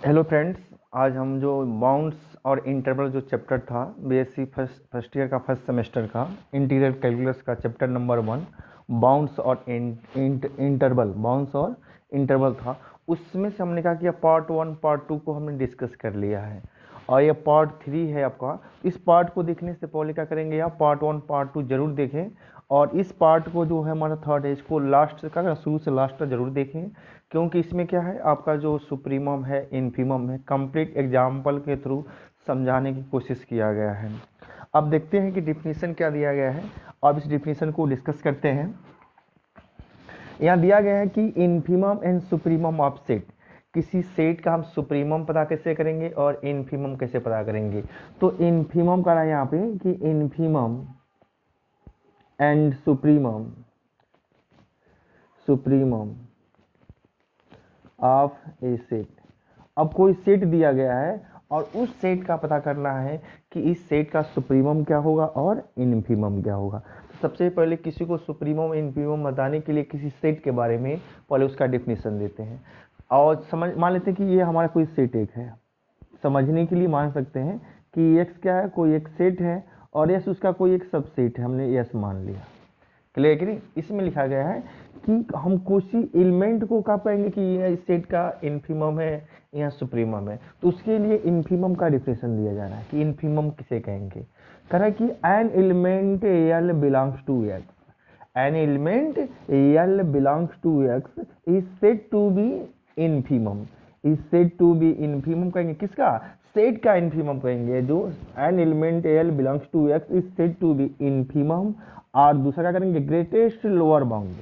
Hello friends. आज हम जो बाउंड्स और इंटरवल जो चैप्टर था बीएससी फर्स्ट ईयर का फर्स्ट सेमेस्टर का इंटीग्रल कैलकुलस का चैप्टर नंबर 1 बाउंड्स और इंटरवल बाउंड्स और इंटरवल था। उसमें से हमने कहा कि पार्ट 1 पार्ट 2 को हमने डिस्कस कर लिया है और ये पार्ट 3 है आपका। इस पार्ट को देखने से पहले क्या करेंगे आप पार्ट 1 पार्ट 2 जरूर देखें और इस पार्ट को जो है हमारा थर्ड है इसको लास्ट का शुरू से लास्ट तक जरूर देखें, क्योंकि इसमें क्या है आपका जो सुप्रीमम है इन्फीमम है कंप्लीट एग्जाम्पल के थ्रू समझाने की कोशिश किया गया है। अब देखते हैं कि डिफिनीशन क्या दिया गया है। अब इस डिफिनीशन को डिस्कस करते हैं। यहाँ दिया गया है कि infimum and supremum of set, किसी सेट का हम सुप्रीमम पता कैसे करेंगे और इन्फीमम कैसे पता करेंगे। तो इन्फीमम का है यहाँ पे कि infimum and supremum supremum of a set. अब कोई सेट दिया गया है और उस सेट का पता करना है कि इस सेट का सुप्रीमम क्या होगा और इन्फीमम क्या होगा। तो सबसे पहले किसी को सुप्रीमम इन्फीमम बताने के लिए किसी सेट के बारे में पहले उसका डेफिनेशन देते हैं और समझ मान लेते हैं कि ये हमारा कोई सेट एक है। समझने के लिए मान सकते हैं कि एक्स क्या है, कोई एक सेट है और यस उसका कोई एक सबसेट है, हमने यस मान लिया। क्लियर कि नहीं। इसमें लिखा गया है कि हम किसी एलिमेंट को क्या कहेंगे कि यह इस सेट का इन्फीमम है या सुप्रीमम है। तो उसके लिए इन्फीमम का डिफिनेशन दिया जा रहा है कि इन्फीमम किसे कहेंगे। कह रहा है कि an element L belongs to x, an element L belongs to x is said to be infimum, is said to be infimum कहेंगे किसका, सेट का इन्फीमम कहेंगे। जो an element L belongs to x is said to be infimum. और दूसरा क्या करेंगे greatest lower bound,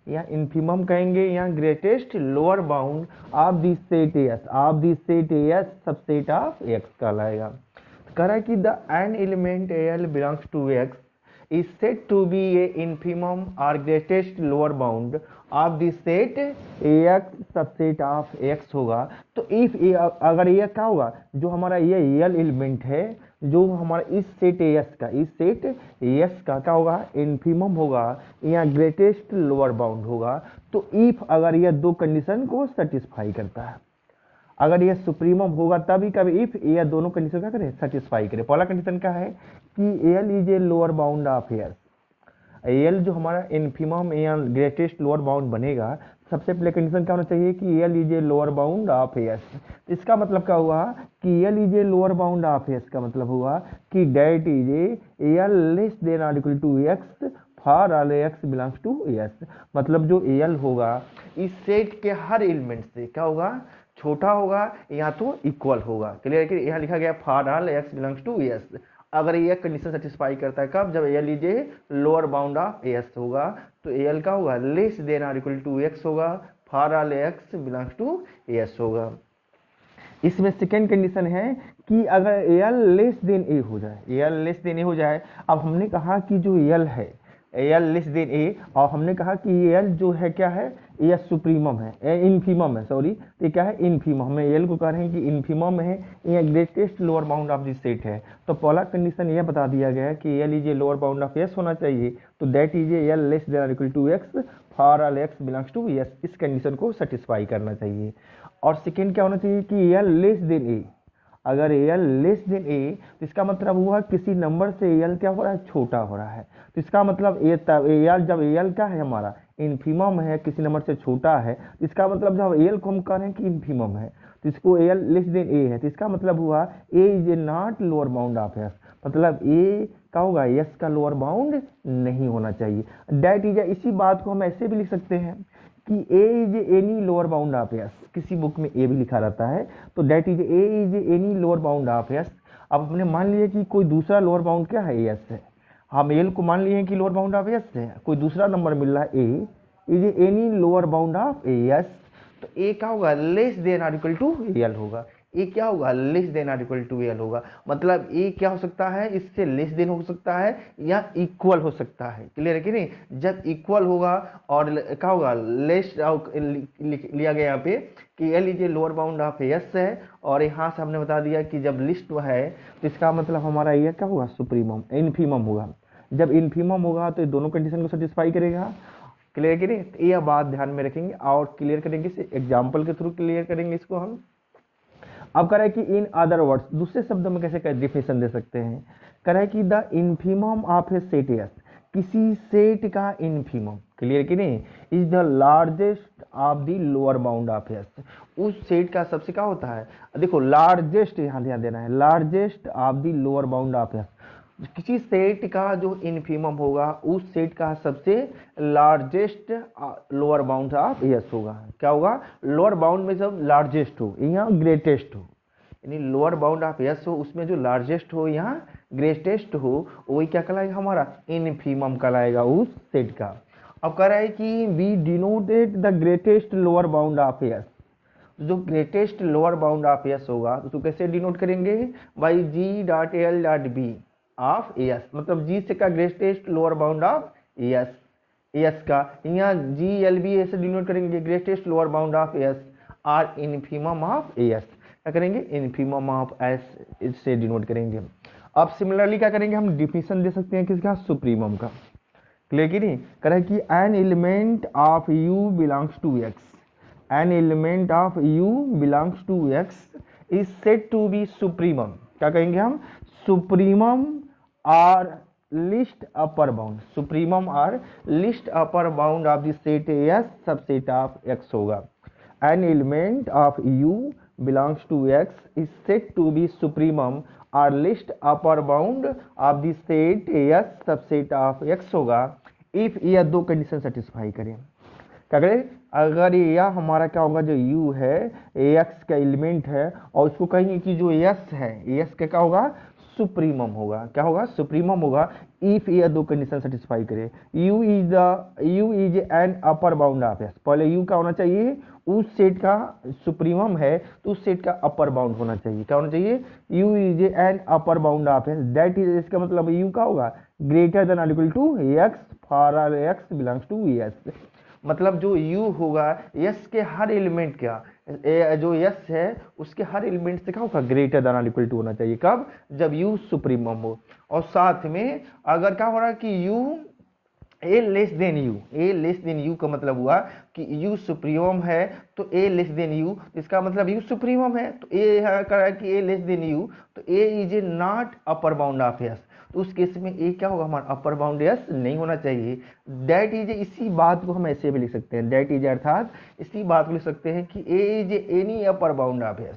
या इन्फीमम कहेंगे या greatest lower bound of this set S, of this set S subset of X कहलाएगा। कह रहा है कि the an element L belongs to X is said to be a infimum or greatest lower bound of the set x subset of x होगा। तो if अगर ये क्या होगा, जो हमारा ये यल एलिमेंट है जो हमारा इस सेट एस का, इस सेट एस का क्या होगा इन्फीमम होगा या ग्रेटेस्ट लोअर बाउंड होगा। तो इफ अगर ये दो कंडीशन को सेटिस्फाई करता है, अगर ये सुप्रीमम होगा तभी कभी इफ ये दोनों कंडीशन क्या करे सेटिस्फाई करे। पहला कंडीशन क्या है कि L is a lower bound of S, L जो हमारा इन्फीमम या ग्रेटेस्ट लोअर बाउंड बनेगा सबसे पहले कंडीशन क्या होना चाहिए कि L is a lower bound of S. इसका मतलब क्या हुआ कि L is a lower bound of S का मतलब हुआ कि that is a L less than और equal to x for all x belongs to S. मतलब जो एल होगा इस सेट के हर एलिमेंट से क्या होगा छोटा होगा या तो इक्वल होगा। क्लियर है कि यहाँ लिखा गया for all x belongs to S. अगर ये कंडीशन सेटिस्फाई करता है कब, जब L is a lower bound of S होगा। तो एल का होगा लेस देन और इक्वल टू एक्स होगा, for all x belongs to S होगा। इसमें सेकेंड कंडीशन है कि अगर एल लेस देन ए हो जाए, एल लेस देन ए हो जाए। अब हमने कहा कि जो एल है एल लेस देन ए और हमने कहा कि एल जो है क्या है ये सुप्रीमम है इन्फीमम है, सॉरी तो ये क्या है इन्फीमम। हम एल को कह रहे हैं कि इन्फीमम है या greatest lower bound of this set है। तो पहला कंडीशन यह बता दिया गया है कि L is a lower bound of S होना चाहिए। तो that is L less than और equal to x for all x belongs to S, इस कंडीशन को सेटिस्फाई करना चाहिए। और सेकेंड क्या होना चाहिए कि एल लेस देन ए, अगर एल लेस देन ए तो इसका मतलब हुआ किसी नंबर से एल क्या हो रहा है छोटा हो रहा है। तो इसका मतलब एल जब एल क्या है हमारा इन्फीमम है किसी नंबर से छोटा है, तो इसका मतलब जब एल को हम कह रहे हैं कि इन्फीमम है तो इसको एल लेस देन ए है। तो इसका मतलब हुआ A is a not lower bound of S, मतलब ए क्या होगा एस का लोअर बाउंड नहीं होना चाहिए। दैट इज इसी बात को हम ऐसे भी लिख सकते हैं कि A is any lower bound of S, किसी बुक में ए भी लिखा रहता है तो that is A is any lower bound of S. अब हमने मान लिया कि कोई दूसरा लोअर बाउंड क्या है एस है, हम एल को मान लिए कि लोअर बाउंड ऑफ एस है, कोई दूसरा नंबर मिल रहा है A is any lower bound of S. तो ए क्या होगा लेस देन और इक्वल टू एल होगा। ए क्या होगा लेस देन और इक्वल टू एल होगा, मतलब ए क्या हो सकता है इससे लेस देन हो सकता है या इक्वल हो सकता है। क्लियर है कि नहीं। जब इक्वल होगा और क्या होगा लेस लिया गया यहाँ पे कि L is a lower bound of S है और यहाँ से हमने बता दिया कि जब लिस्ट है तो इसका मतलब हमारा ये क्या होगा सुप्रीमम इन्फीमम होगा। जब इन्फीमम होगा तो ये दोनों कंडीशन को सेटिस्फाई करेगा। क्लियर कि नहीं। तो यह बात ध्यान में रखेंगे और क्लियर करेंगे, एग्जाम्पल के थ्रू क्लियर करेंगे इसको हम। अब कह रहा है कि इन अदर वर्ड्स, दूसरे शब्दों में कैसे डिफिनेशन दे सकते हैं, कह रहा है कि the infimum of a set S, किसी सेट का इन्फीमम, क्लियर कि नहीं, is the largest of the lower bound of S, उस सेट का सबसे क्या होता है, देखो लार्जेस्ट यहाँ ध्यान देना है, largest of the lower bound of S, किसी सेट का जो इन्फीमम होगा उस सेट का सबसे largest lower bound of S होगा, क्या होगा, लोअर बाउंड में जब लार्जेस्ट हो यहाँ ग्रेटेस्ट हो, यानी लोअर बाउंड ऑफ एस हो उसमें जो लार्जेस्ट हो यहाँ ग्रेटेस्ट हो, वही क्या कहलाएगा, हमारा इन्फीमम कहलाएगा उस सेट का। अब कह रहा है कि we denoted the greatest lower bound of S, जो greatest lower bound of S होगा तो कैसे डिनोट करेंगे, by G dot L dot B of S, मतलब जी से का greatest lower bound of S, S का यहाँ जी एल बी ऐसे डिनोट करेंगे, greatest lower bound of S or infimum of S, क्या करेंगे, इन्फीमम ऑफ एस इससे डिनोट करेंगे। अब सिमिलरली क्या करेंगे, हम डिफिनेशन दे सकते हैं किसका, सुप्रीमम का, क्लियर कि नहीं, करें कि an element of you belongs to x, an element of you belongs to x is said to be supremum, क्या कहेंगे हम, supremum or least upper bound, supremum or least upper bound of the set S subset of x होगा, an element of u belongs to x is said to be supremum or list upper bound of the set s subset of x होगा if यह दो condition satisfy करें, क्या करें, अगर यह हमारा क्या होगा, जो u है x का एलिमेंट है और उसको कहेंगे कि जो s है s का क्या होगा, सुप्रीमम होगा, क्या होगा, सुप्रीमम होगा इफ यह दो कंडीशन सेटिस्फाई करे, u is an upper bound of s, पहले u का होना चाहिए, उस सेट का सुप्रीमम है तो उस सेट का अपर बाउंड होना चाहिए, क्या होना चाहिए, u is an upper bound of s, that is, इसका मतलब u का होगा ग्रेटर देन और equal to x for x belongs to s, मतलब जो u होगा s के हर एलिमेंट का, जो s है उसके हर एलिमेंट से क्या होगा, ग्रेटर देन और इक्वल टू होना चाहिए, कब, जब u सुप्रीमम हो, और साथ में अगर क्या हो रहा है कि u a less than you, a less than you का मतलब हुआ कि u सुप्रीमम है तो a लेस देन यू, इसका मतलब u सुप्रीमम है तो a कर रहा है कि a लेस देन यू, तो a is a not upper bound of s, तो उस केस में a क्या होगा, हमारा अपर बाउंड s नहीं होना चाहिए, दैट इज, इसी बात को हम ऐसे भी लिख सकते हैं, दैट इज अर्थात इसी बात को लिख सकते हैं कि a is any upper bound of s,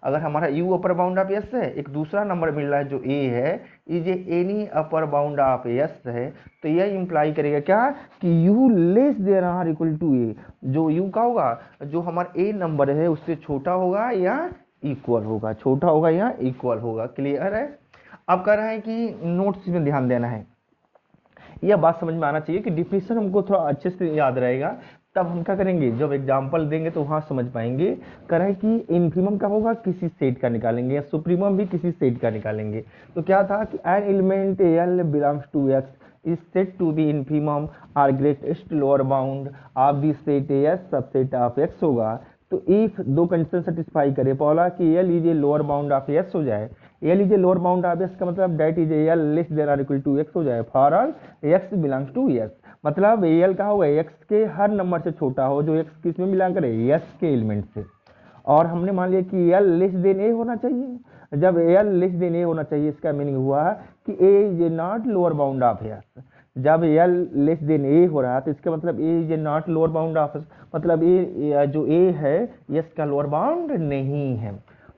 अगर हमारा u upper bound of s है, एक दूसरा नंबर मिल रहा है जो a है, is any upper bound of s है, तो यह इंप्लाई करेगा क्या कि u लेस देन और इक्वल टू a, जो u का होगा, जो हमारा a नंबर है उससे छोटा होगा या इक्वल होगा, छोटा होगा या इक्वल होगा, क्लियर है। अब कह रहा है कि नोट्स में ध्यान देना है, यह बात समझ में आना चाहिए कि डिफिनेशन हमको थोड़ा अच्छे से याद रहेगा, तब हम क्या करेंगे, जब एग्जाम्पल देंगे तो वहाँ समझ पाएंगे। कह रहा है कि इन्फीमम क्या होगा, किसी सेट का निकालेंगे, या सुप्रीमम भी किसी सेट का निकालेंगे, तो क्या था कि an element L belongs to x is set to be infimum or greatest lower bound of the set S subset of x होगा, तो इफ दो कंडीशन सेटिस्फाई करे, पहला कि L is a lower bound of S हो जाए, L is a lower bound of S का मतलब that is L less than और इक्वल टू एक्स हो जाए, for all x belongs to S, मतलब एल का होगा एक्स के हर नंबर से छोटा हो, जो एक्स किस में बिलोंग करे, एस के एलिमेंट से, और हमने मान लिया कि एल लेस देन ए होना चाहिए, जब एल लेस देन ए होना चाहिए इसका मीनिंग हुआ कि A is a not lower bound of S, जब एल लेस देन ए हो रहा है तो इसका मतलब A is a not lower bound of S, मतलब ए जो ए है एस का लोअर बाउंड नहीं है,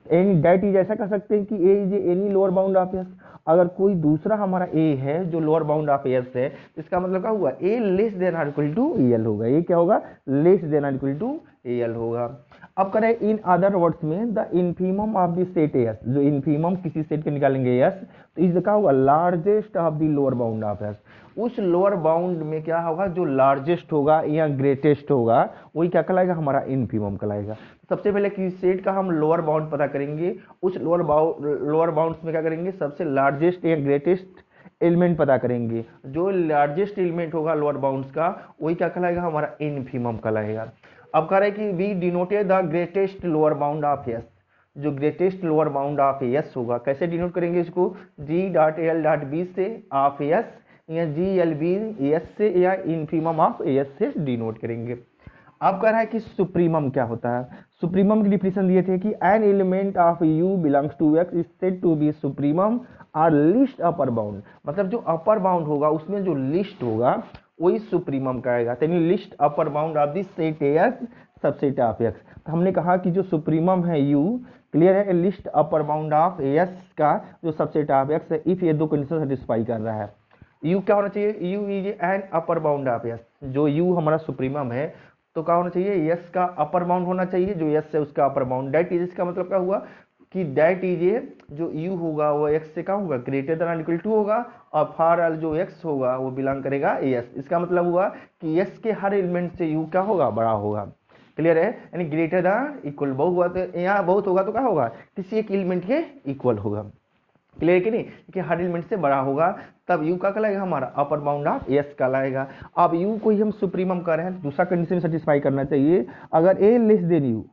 एनी दैट इज ऐसा कर सकते हैं कि A is any lower bound of S, अगर कोई दूसरा हमारा ए है जो लोअर बाउंड ऑफ एस है, इसका मतलब क्या हुआ, ए लेस देन और इक्वल टू एल होगा, ये क्या होगा, लेस देन और इक्वल टू एल होगा। अब करें इन अदर वर्ड्स में the infimum of the set S, जो इन्फीमम किसी सेट के निकालेंगे एस, तो इज क्या होगा, largest of the lower bound of S, उस लोअर बाउंड में क्या होगा, जो लार्जेस्ट होगा या ग्रेटेस्ट होगा वही क्या कहलाएगा, हमारा इन्फीमम कहलाएगा। सबसे पहले किसी सेट का हम लोअर बाउंड पता करेंगे, उस लोअर बाउंड्स में क्या करेंगे, सबसे लार्जेस्ट या ग्रेटेस्ट एलिमेंट पता करेंगे, जो लार्जेस्ट एलिमेंट होगा लोअर बाउंड्स का वही क्या कहलाएगा, हमारा इन्फीमम कहलाएगा। अब कह रहे हैं कि we denoted the greatest lower bound of S, जो greatest lower bound of S होगा, कैसे डिनोट करेंगे इसको, G dot L dot B से ऑफ एस, या जी एल बी एस से, या इन्फीमम ऑफ एस से डिनोट करेंगे। अब कह रहा है कि सुप्रीमम क्या होता है। सुप्रीमम की डिफिनेशन दिए थे कि an element of you belongs to x is said to be supremum और लिस्ट अपर बाउंड, मतलब जो अपर बाउंड होगा उसमें जो लिस्ट होगा वही सुप्रीमम कहेगा। यानी least upper bound of this set x subset of x. तो हमने कहा कि जो सुप्रीमम है यू, क्लियर है, list upper bound of S का जो सबसेट ऑफ एक्स है, इफ ये दो कंडीशन सेटिस्फाई कर रहा है। यू क्या होना चाहिए, you is an upper bound of S, जो यू हमारा सुप्रीमम है तो क्या होना चाहिए, एस का अपर बाउंड होना चाहिए, जो एस है उसका अपर बाउंड। दैट इज, इसका मतलब क्या हुआ कि दैट इज ए, जो यू होगा वो एक्स से क्या होगा, ग्रेटर देन इक्वल टू होगा, और फार अल जो एक्स होगा वो बिलोंग करेगा एस। इसका मतलब हुआ कि एस के हर एलिमेंट से यू क्या होगा, बड़ा होगा। क्लियर है, यानी ग्रेटर देन इक्वल बहुत हुआ तो यहाँ बहुत होगा तो क्या होगा, किसी एक एलिमेंट के इक्वल होगा। क्लियर कि नहीं, कि हर एलिमेंट से बड़ा होगा, तब यू का कहलाएगा हमारा अपर बाउंड ऑफ एस कहलाएगा। अब यू को ही हम सुप्रीमम कर रहे हैं, दूसरा कंडीशन सेटिस्फाई करना चाहिए। अगर ए लेस देन यू,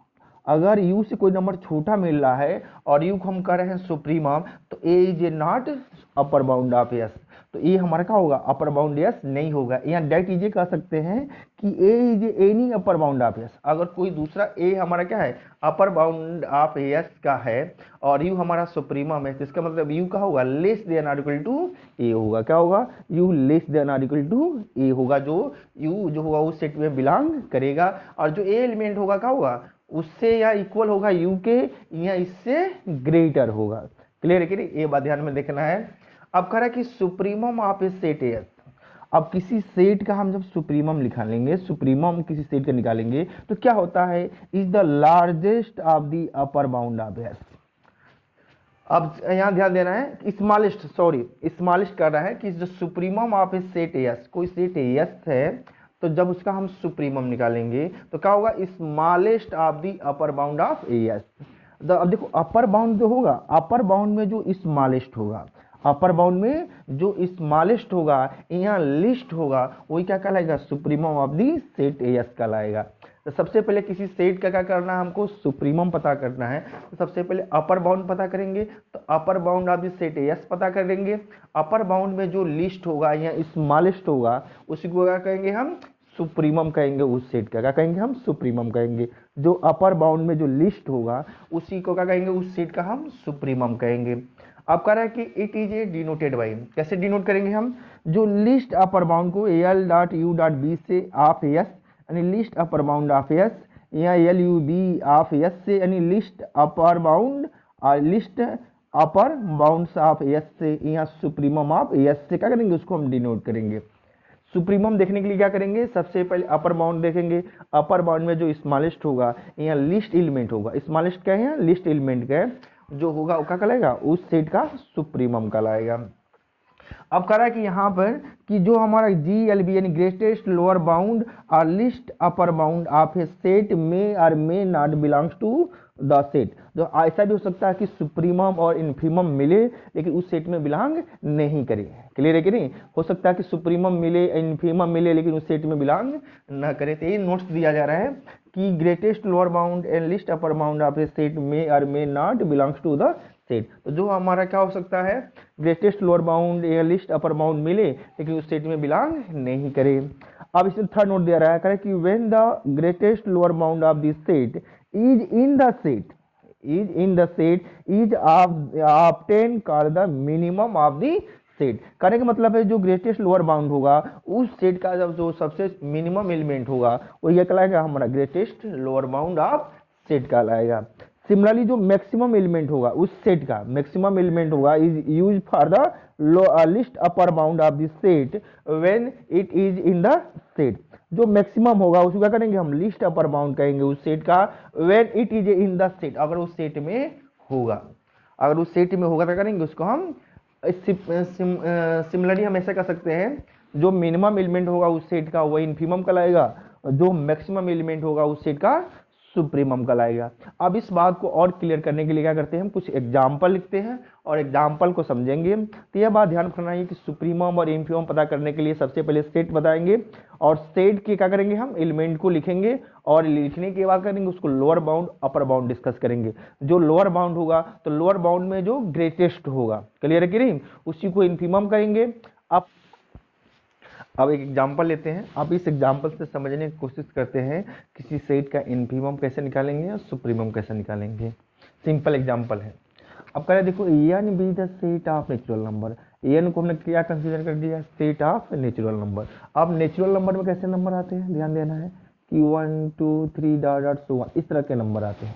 अगर यू से कोई नंबर छोटा मिल रहा है और यू को हम कर रहे हैं सुप्रीमम, तो A is a not upper bound of S, तो ये हमारा क्या होगा, अपर बाउंड एस नहीं होगा। यहाँ डायरेक्ट ये कह सकते हैं कि A is any upper bound of S. अगर कोई दूसरा ए हमारा क्या है, अपर बाउंड ऑफ एस का है और यू हमारा सुप्रीमम है, तो इसका मतलब यू का होगा लेस देन और इक्वल टू ए होगा। क्या होगा, यू लेस देन और इक्वल टू ए होगा, जो यू जो होगा उस सेट में बिलोंग करेगा, और जो ए एलिमेंट होगा क्या होगा, उससे या इक्वल होगा यू के, या इससे ग्रेटर होगा। क्लियर है कि नहीं, ये बात ध्यान में देखना है। अब कह रहा है कि supremum of a set S. अब किसी सेट का हम जब सुप्रीमम निकालेंगे, सुप्रीमम किसी सेट का निकालेंगे तो क्या होता है, is the largest of the upper bound of S. अब यहां ध्यान देना है, स्मॉलेस्ट, सॉरी स्मॉलेस्ट कर रहा है कि जो supremum of a set S, कोई सेट एस है तो जब उसका हम सुप्रीमम निकालेंगे तो क्या होगा, smallest of the upper bound of S. अब देखो अपर बाउंड जो होगा, अपर बाउंड में जो स्मॉलेस्ट होगा, अपर बाउंड में जो स्मॉलेस्ट होगा, यहाँ लिस्ट होगा, वही क्या कहलाएगा, supremum of the set S कहलाएगा। तो सबसे पहले किसी सेट का क्या करना है, हमको सुप्रीमम पता करना है, तो सबसे पहले अपर बाउंड पता करेंगे, तो अपर bound of the set S पता करेंगे। अपर बाउंड में जो लिस्ट होगा या स्मॉलेस्ट होगा उसी को क्या कहेंगे हम, सुप्रीमम कहेंगे। उस सेट का क्या कहेंगे हम, सुप्रीमम कहेंगे। जो अपर बाउंड में जो लिस्ट होगा उसी को क्या कहेंगे, उस सेट का हम सुप्रीमम कहेंगे। अब कह रहा है कि it is a denoted by, कैसे डिनोट करेंगे हम, जो लिस्ट अपर बाउंड को L dot U dot B से ऑफ एस, यानी least upper bound of S, या L U B of S से, यानी लिस्ट अपर बाउंड और least upper bounds of S से, या सुप्रीमम ऑफ एस से क्या करेंगे, उसको हम डिनोट करेंगे। सुप्रीमम देखने के लिए क्या करेंगे, सबसे पहले अपर बाउंड देखेंगे। अपर बाउंड में जो स्मॉलेस्ट होगा या लिस्ट एलिमेंट होगा, स्मॉलेस्ट क्या है, लिस्ट एलिमेंट का जो होगा वो क्या कहलाएगा, उस सेट का सुप्रीमम कहलाएगा। अब कह रहा है कि यहाँ पर कि जो हमारा जी एल बी यानी ग्रेटेस्ट लोअर बाउंड और least upper bound of a set में और may not belongs to the set. जो ऐसा भी हो सकता है कि सुप्रीमम और इन्फीमम मिले लेकिन उस सेट में बिलोंग नहीं करे। क्लियर है कि नहीं, हो सकता है कि सुप्रीमम मिले, इन्फीमम मिले लेकिन उस सेट में बिलोंग न करे। तो ये नोट्स दिया जा रहा है कि greatest lower bound and least upper bound of a set में और may not belongs to the set. तो जो हमारा क्या हो सकता है, ग्रेटेस्ट लोअर बाउंड या लिस्ट अपर बाउंड मिले लेकिन उस सेट में बिलोंग नहीं करे। अब इसमें थर्ड नोट दे रहा है कि when the greatest lower bound of this set is in the set, is in the set is obtain called the minimum of the set. कहने का मतलब है जो ग्रेटेस्ट लोअर बाउंड होगा उस सेट का जब जो सबसे मिनिमम एलिमेंट होगा वो ये कहलाएगा हमारा greatest lower bound of set कहलाएगा। सिमिलरली जो मैक्सिमम एलिमेंट होगा उस सेट का मैक्सिमम एलिमेंट होगा is use for the list upper bound of this set when it is in the set. जो मैक्सिमम होगा उसको क्या करेंगे हम, लिस्ट अपर बाउंड कहेंगे उस सेट का, when it is in the set, अगर उस सेट में होगा, अगर उस सेट में होगा तो करेंगे उसको हम सिमिलरली हम ऐसा कर सकते हैं, जो मिनिमम एलिमेंट होगा उस सेट का वो इन्फीमम कहलाएगा, जो मैक्सिमम एलिमेंट होगा उस सेट का सुप्रीमम कहलाएगा। अब इस बात को और क्लियर करने के लिए क्या करते हैं, हम कुछ एग्जाम्पल लिखते हैं और एग्जाम्पल को समझेंगे। तो यह बात ध्यान रखना है कि सुप्रीमम और इन्फीमम पता करने के लिए सबसे पहले सेट बताएंगे और सेट के क्या करेंगे हम, एलिमेंट को लिखेंगे और लिखने के बाद करेंगे उसको lower bound upper bound discuss करेंगे। जो लोअर बाउंड होगा तो लोअर बाउंड में जो ग्रेटेस्ट होगा, क्लियर है कि नहीं, उसी को इन्फीमम करेंगे। अब एक एग्जांपल लेते हैं, आप इस एग्जांपल से समझने की कोशिश करते हैं किसी सेट का इन्फीमम कैसे निकालेंगे और सुप्रीमम कैसे निकालेंगे। सिंपल एग्जांपल है। अब कह रहे देखो N be the set of natural number, N को हमने क्या कंसीडर कर दिया, सेट ऑफ नेचुरल नंबर। अब नेचुरल नंबर में कैसे नंबर आते हैं, ध्यान देना है कि 1 2 3 डॉट डॉट सो इस तरह के नंबर आते हैं।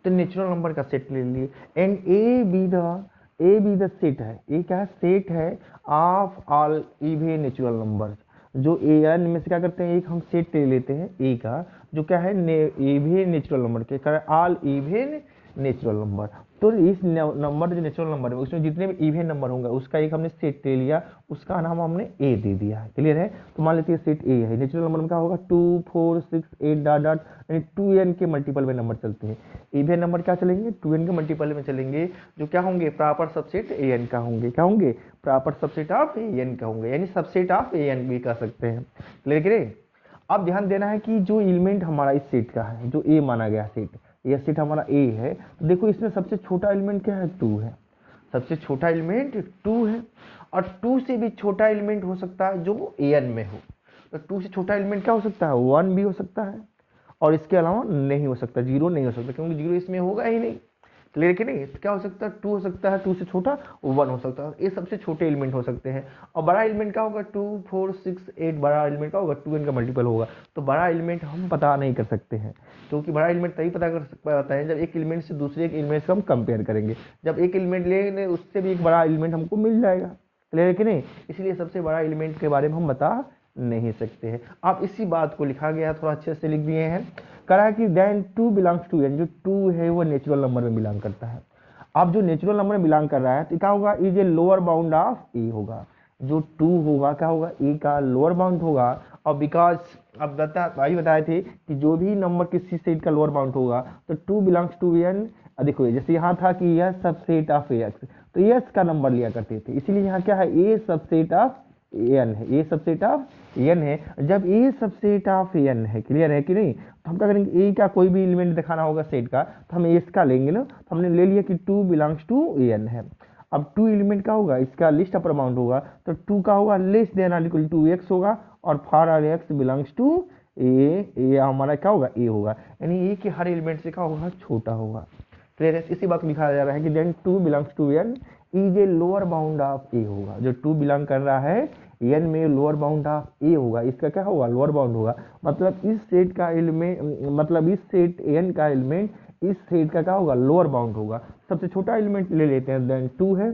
तो नेचुरल नंबर का सेट ले लिए and A B the set है, ए क्या है, सेट है of all even natural number. जो ए एन में से क्या करते हैं, एक हम सेट ले लेते हैं ए का, जो क्या है इवन नेचुरल नंबर के, ऑल इवन नेचुरल नंबर। तो इस नंबर जो नेचुरल नंबर है उसमें जितने भी इवन नंबर होंगे उसका एक हमने सेट ले लिया, उसका नाम हमने ए दे दिया है। क्लियर है। तो मान लेते हैं सेट ए है, नेचुरल नंबर में क्या होगा 2 4 6 8 डॉट डॉट, यानी 2n के मल्टीपल में नंबर चलते हैं। इवन नंबर क्या चलेंगे, 2n के मल्टीपल में चलेंगे, जो क्या होंगे, प्रॉपर सबसेट an का होंगे। क्या होंगे, प्रॉपर सबसेट ऑफ an का होंगे, यानी सबसेट ऑफ an भी कह सकते हैं। क्लियर। अब ध्यान देना है कि जो एलिमेंट हमारा इस सेट का है, जो ए माना गया सेट, यह सेट हमारा ए है, तो देखो इसमें सबसे छोटा एलिमेंट क्या है, 2 है। सबसे छोटा एलिमेंट 2 है, और 2 से भी छोटा एलिमेंट हो सकता है जो एन में हो। तो 2 से छोटा एलिमेंट क्या हो सकता है, 1 भी हो सकता है, और इसके अलावा नहीं हो सकता, 0 नहीं हो सकता, क्योंकि 0 इसमें होगा ही नहीं। क्लियर कि नहीं। तो क्या हो सकता है, 2 हो सकता है, 2 से छोटा 1 हो सकता है, ये सबसे छोटे एलिमेंट हो सकते हैं। और बड़ा एलिमेंट क्या होगा, 2 4 6 8, बड़ा एलिमेंट क्या होगा, 2n का मल्टीपल होगा। तो बड़ा एलिमेंट हम पता नहीं कर सकते हैं, क्योंकि बड़ा एलिमेंट तभी पता कर पाता है जब एक एलिमेंट से दूसरे एक एलिमेंट से हम कंपेयर करेंगे। जब एक एलिमेंट लेंगे उससे भी एक बड़ा एलिमेंट हमको मिल जाएगा। क्लियर कि नहीं। इसलिए सबसे बड़ा एलिमेंट के बारे में हम बता नहीं सकते हैं। आप इसी बात को लिखा गया, थोड़ा अच्छे से लिख दिए हैं। करा है कि देन 2 बिलोंग्स टू n, जो 2 है वो नेचुरल नंबर में बिलोंग करता है। अब जो नेचुरल नंबर में बिलोंग कर रहा है तो क्या होगा, is a lower bound of A होगा। जो 2 होगा क्या होगा, ए का लोअर बाउंड होगा। और बिकॉज अब भाई बताए थे कि जो भी नंबर किसी सेट का लोअर बाउंड होगा तो 2 बिलोंग्स टू n। देखो जैसे यहाँ था कि यह सबसेट ऑफ एक्स, तो एक्स का नंबर लिया करते थे, इसीलिए यहाँ क्या है, ए सबसेट ऑफ एन है, ए सबसेट ऑफ एन है। जब ए सबसेट ऑफ एन है, क्लियर है कि नहीं, तो हम क्या करेंगे, ए का कोई भी एलिमेंट दिखाना होगा सेट का, तो हम इसका लेंगे ना। तो हमने ले लिया कि 2 बिलोंग्स टू एन है। अब 2 एलिमेंट का होगा, इसका लिस्ट अपर बाउंड होगा, तो 2 का होगा लेस देन और इक्वल टू एक्स होगा, और for or x belongs to A हमारा क्या होगा, ए होगा, यानी ए के हर एलिमेंट से क्या होगा, छोटा होगा। क्लियर है। इसी बात को लिखा जा रहा है कि then 2 belongs to N is a lower bound of A होगा। जो 2 बिलोंग कर रहा है एन में, लोअर बाउंड ऑफ ए होगा, इसका क्या होगा, लोअर बाउंड होगा। मतलब इस सेट का एलिमेंट, मतलब इस सेट एन का एलिमेंट इस सेट का क्या होगा, लोअर बाउंड होगा। सबसे छोटा एलिमेंट ले लेते हैं, देन 2 है,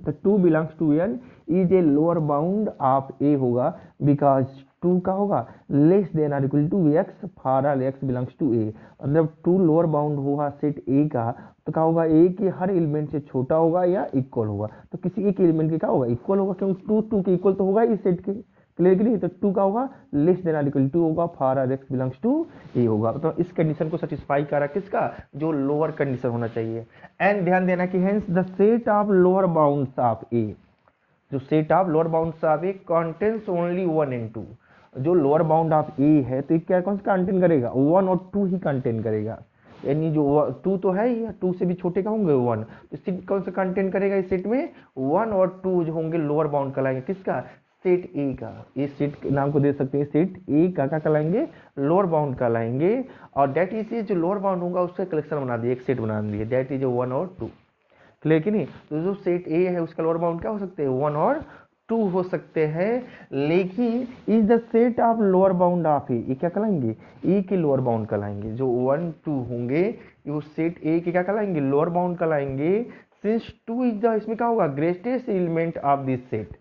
तो 2 belongs to N is a lower bound of A होगा, बिकॉज 2 का होगा लेस देन और equal to x for all x belongs to A. मतलब 2 लोअर बाउंड होगा सेट ए का, तो क्या होगा, ए के हर एलिमेंट से छोटा होगा या इक्वल होगा। तो किसी एक एलिमेंट के क्या होगा, इक्वल होगा, क्योंकि 2 के इक्वल तो होगा इस सेट के। क्लियर कि नहीं। तो 2 का होगा लेस देन और इक्वल टू होगा, for all x belongs to A होगा। तो इस कंडीशन को सेटिस्फाई करा किसका, जो लोअर कंडीशन होना चाहिए। एंड ध्यान देना कि hence the set of lower bounds of A, जो set of lower bounds of A contains only 1 and 2। जो लोअर बाउंड ऑफ ए है तो क्या कौन सा कंटेन करेगा, 1 और 2 ही कंटेन करेगा। यानी जो 2 तो है ही, 2 से भी छोटे का होंगे 1, तो सेट कौन सा कंटेन करेगा इस सेट में, 1 और 2 जो होंगे लोअर बाउंड कहलाएंगे किसका, सेट ए का। इस सेट के नाम को दे सकते हैं, सेट ए का क्या कहलाएंगे, लोअर बाउंड कहलाएंगे। और दैट इज जो लोअर बाउंड होगा उसका कलेक्शन बना दिए, एक सेट बना दिए, दैट इज 1 और 2। क्लियर कि नहीं। तो जो सेट ए है उसका लोअर बाउंड क्या हो सकते हैं, 1 और 2 हो सकते हैं। लेकिन is the set of lower bound of A, ये क्या कहलाएंगे, ए के लोअर बाउंड कहलाएंगे। जो 1 2 होंगे ये सेट ए के क्या कहलाएंगे, लोअर बाउंड कहलाएंगे। सिंस 2 इज द, इसमें क्या होगा, greatest element of this set.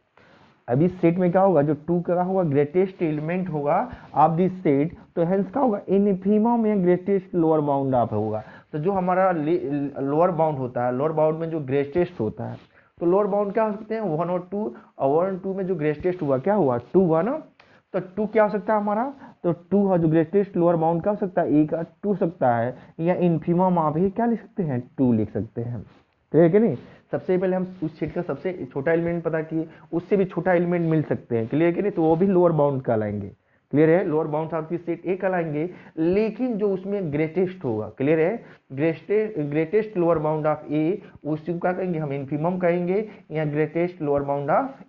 अब इस सेट में क्या होगा, जो 2 का होगा ग्रेटेस्ट एलिमेंट होगा ऑफ दिस सेट, तो हेंस क्या होगा, इनफीमम में ग्रेटेस्ट लोअर बाउंड ऑफ होगा। तो जो हमारा लोअर बाउंड होता है, लोअर बाउंड में जो ग्रेटेस्ट होता है, तो लोअर बाउंड क्या हो सकते हैं, 1 और 2, और 1 2 में जो ग्रेटेस्ट हुआ क्या हुआ, 2 हुआ ना। तो 2 क्या हो सकता है हमारा, तो 2 है जो ग्रेटेस्ट लोअर बाउंड क्या हो सकता है, ए का 2 सकता है, या इनफीमम आप ही क्या लिख सकते हैं, 2 लिख सकते हैं। ठीक है नहीं। सबसे पहले हम उस सेट का सबसे छोटा एलिमेंट पता किए, उससे भी छोटा एलिमेंट मिल सकते हैं। क्लियर कि नहीं, तो वो भी लोअर बाउंड कहलाएंगे। क्लियर है, लोअर बाउंड आपकी सेट ए कहलाएंगे, लेकिन जो उसमें ग्रेटेस्ट होगा, क्लियर है, ग्रेटेस्ट लोअर बाउंड ऑफ ए, उसी को क्या कहेंगे हम, इनफीमम कहेंगे, या ग्रेटेस्ट लोअर बाउंड ऑफ